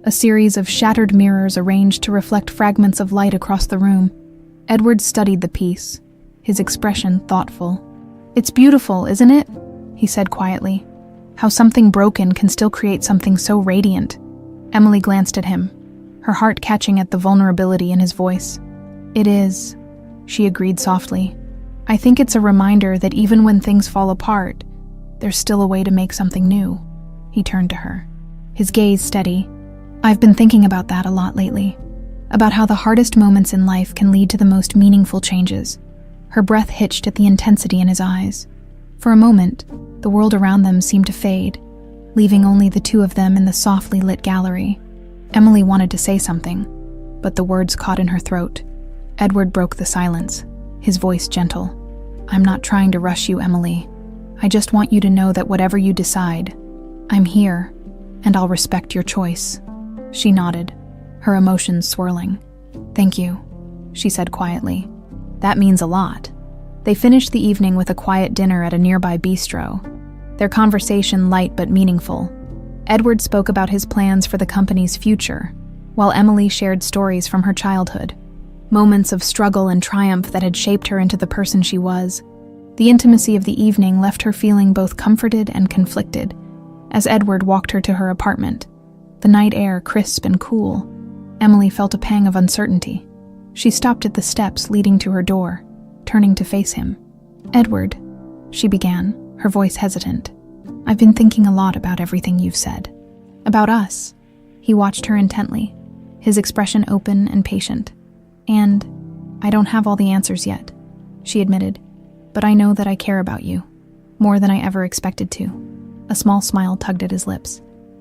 a series of shattered mirrors arranged to reflect fragments of light across the room. Edward studied the piece, his expression thoughtful. "It's beautiful, isn't it?" he said quietly. "How something broken can still create something so radiant." Emily glanced at him, her heart catching at the vulnerability in his voice. "It is," she agreed softly. "I think it's a reminder that even when things fall apart, there's still a way to make something new." He turned to her, his gaze steady. "I've been thinking about that a lot lately, about how the hardest moments in life can lead to the most meaningful changes." Her breath hitched at the intensity in his eyes. For a moment, the world around them seemed to fade, leaving only the two of them in the softly lit gallery. Emily wanted to say something, but the words caught in her throat. Edward broke the silence, his voice gentle. "I'm not trying to rush you, Emily. I just want you to know that whatever you decide, I'm here, and I'll respect your choice." She nodded, her emotions swirling. "Thank you," she said quietly. "That means a lot." They finished the evening with a quiet dinner at a nearby bistro, their conversation light but meaningful. Edward spoke about his plans for the company's future, while Emily shared stories from her childhood, moments of struggle and triumph that had shaped her into the person she was. The intimacy of the evening left her feeling both comforted and conflicted. As Edward walked her to her apartment, the night air crisp and cool, Emily felt a pang of uncertainty. She stopped at the steps leading to her door, turning to face him. "Edward," she began, her voice hesitant. "I've been thinking a lot about everything you've said. About us." He watched her intently, his expression open and patient. "And I don't have all the answers yet," she admitted, "but I know that I care about you, more than I ever expected to." A small smile tugged at his lips.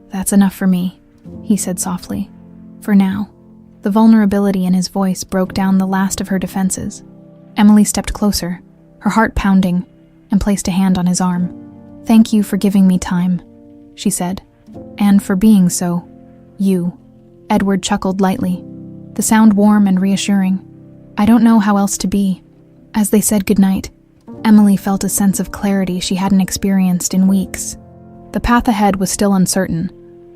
"That's enough for me," he said softly. "For now." The vulnerability in his voice broke down the last of her defenses. Emily stepped closer, her heart pounding, and placed a hand on his arm. "Thank you for giving me time," she said. "And for being so, you." Edward chuckled lightly, the sound warm and reassuring. "I don't know how else to be." As they said goodnight, Emily felt a sense of clarity she hadn't experienced in weeks. The path ahead was still uncertain,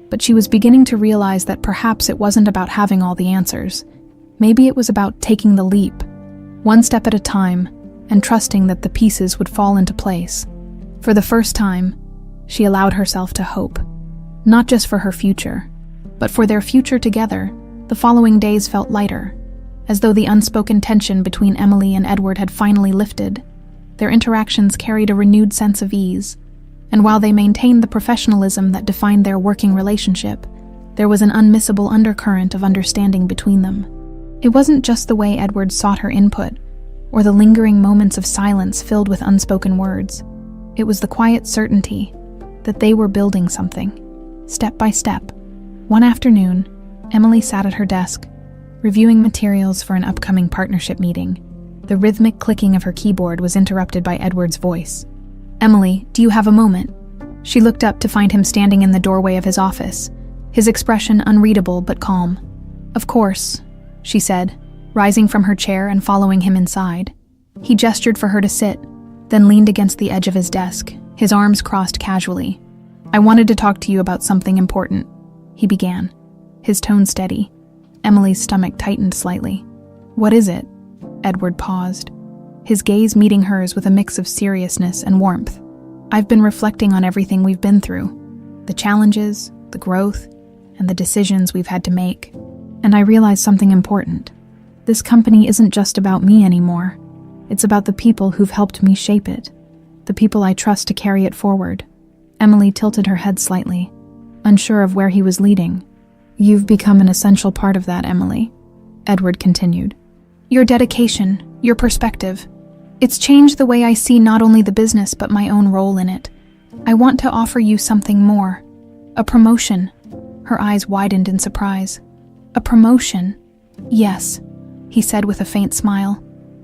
but she was beginning to realize that perhaps it wasn't about having all the answers. Maybe it was about taking the leap, one step at a time, and trusting that the pieces would fall into place. For the first time, she allowed herself to hope, not just for her future, but for their future together. The following days felt lighter, as though the unspoken tension between Emily and Edward had finally lifted. Their interactions carried a renewed sense of ease, and while they maintained the professionalism that defined their working relationship, there was an unmissable undercurrent of understanding between them. It wasn't just the way Edward sought her input, or the lingering moments of silence filled with unspoken words. It was the quiet certainty that they were building something, step by step. One afternoon, Emily sat at her desk, reviewing materials for an upcoming partnership meeting. The rhythmic clicking of her keyboard was interrupted by Edward's voice. "Emily, do you have a moment?" She looked up to find him standing in the doorway of his office, his expression unreadable but calm. "Of course," she said, rising from her chair and following him inside. He gestured for her to sit, then leaned against the edge of his desk, his arms crossed casually. "I wanted to talk to you about something important," he began, his tone steady. Emily's stomach tightened slightly. "What is it?" Edward paused, his gaze meeting hers with a mix of seriousness and warmth. "I've been reflecting on everything we've been through, the challenges, the growth, and the decisions we've had to make. And I realized something important. This company isn't just about me anymore. It's about the people who've helped me shape it, the people I trust to carry it forward." Emily tilted her head slightly, unsure of where he was leading. "You've become an essential part of that, Emily," Edward continued. "Your dedication, your perspective. It's changed the way I see not only the business but my own role in it. I want to offer you something more. A promotion." Her eyes widened in surprise. "A promotion?" "Yes," he said with a faint smile.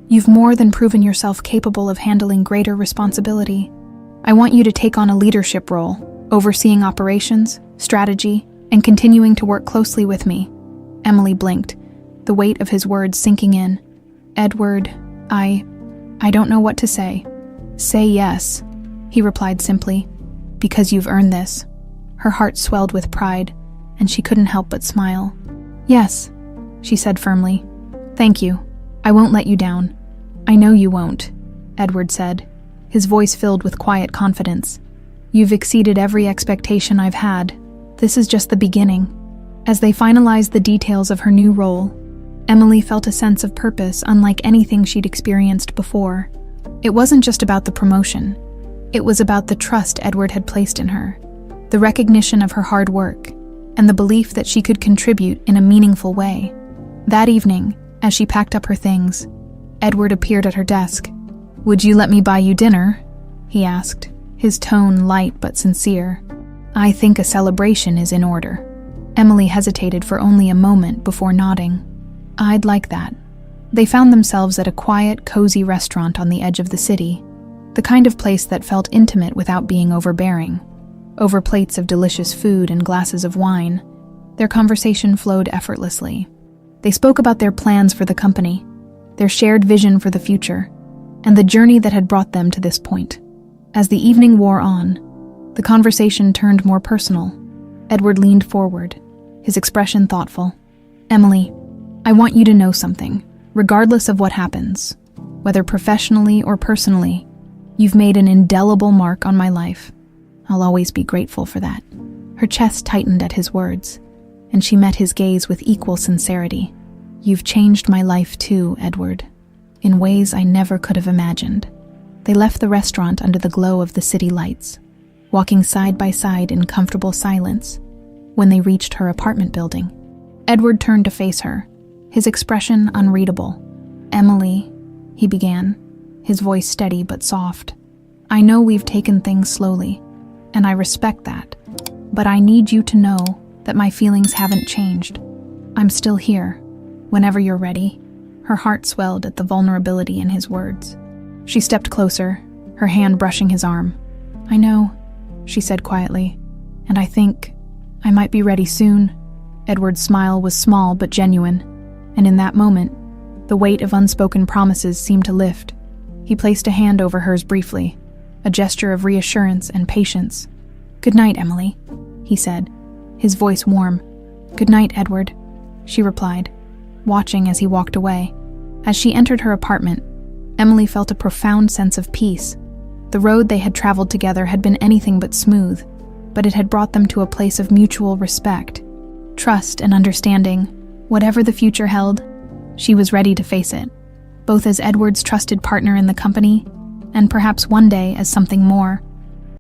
"You've more than proven yourself capable of handling greater responsibility. I want you to take on a leadership role, overseeing operations, strategy, and continuing to work closely with me." Emily blinked, the weight of his words sinking in. "Edward, I don't know what to say." "Say yes," he replied simply, "because you've earned this." Her heart swelled with pride, and she couldn't help but smile. "Yes," she said firmly. "Thank you. I won't let you down." "I know you won't," Edward said, his voice filled with quiet confidence. "You've exceeded every expectation I've had. This is just the beginning." As they finalized the details of her new role, Emily felt a sense of purpose unlike anything she'd experienced before. It wasn't just about the promotion. It was about the trust Edward had placed in her, the recognition of her hard work, and the belief that she could contribute in a meaningful way. That evening, as she packed up her things, Edward appeared at her desk. "Would you let me buy you dinner?" he asked, his tone light but sincere. "I think a celebration is in order." Emily hesitated for only a moment before nodding. "I'd like that." They found themselves at a quiet, cozy restaurant on the edge of the city, the kind of place that felt intimate without being overbearing. Over plates of delicious food and glasses of wine, their conversation flowed effortlessly. They spoke about their plans for the company, their shared vision for the future, and the journey that had brought them to this point. As the evening wore on, the conversation turned more personal. Edward leaned forward, his expression thoughtful. "Emily, I want you to know something. Regardless of what happens, whether professionally or personally, you've made an indelible mark on my life. I'll always be grateful for that." Her chest tightened at his words, and she met his gaze with equal sincerity. "You've changed my life too, Edward, in ways I never could have imagined." They left the restaurant under the glow of the city lights, walking side by side in comfortable silence. When they reached her apartment building, Edward turned to face her, his expression unreadable. "Emily," he began, his voice steady but soft. "I know we've taken things slowly, and I respect that, but I need you to know that my feelings haven't changed. I'm still here, whenever you're ready." Her heart swelled at the vulnerability in his words. She stepped closer, her hand brushing his arm. "I know," she said quietly, and I think I might be ready soon." Edward's smile was small but genuine, and in that moment, the weight of unspoken promises seemed to lift. He placed a hand over hers briefly, a gesture of reassurance and patience. "Good night, Emily," he said, his voice warm. "Good night, Edward," she replied, watching as he walked away. As she entered her apartment, Emily felt a profound sense of peace. The road they had traveled together had been anything but smooth, but it had brought them to a place of mutual respect, trust, and understanding. Whatever the future held, she was ready to face it, both as Edward's trusted partner in the company, and perhaps one day as something more,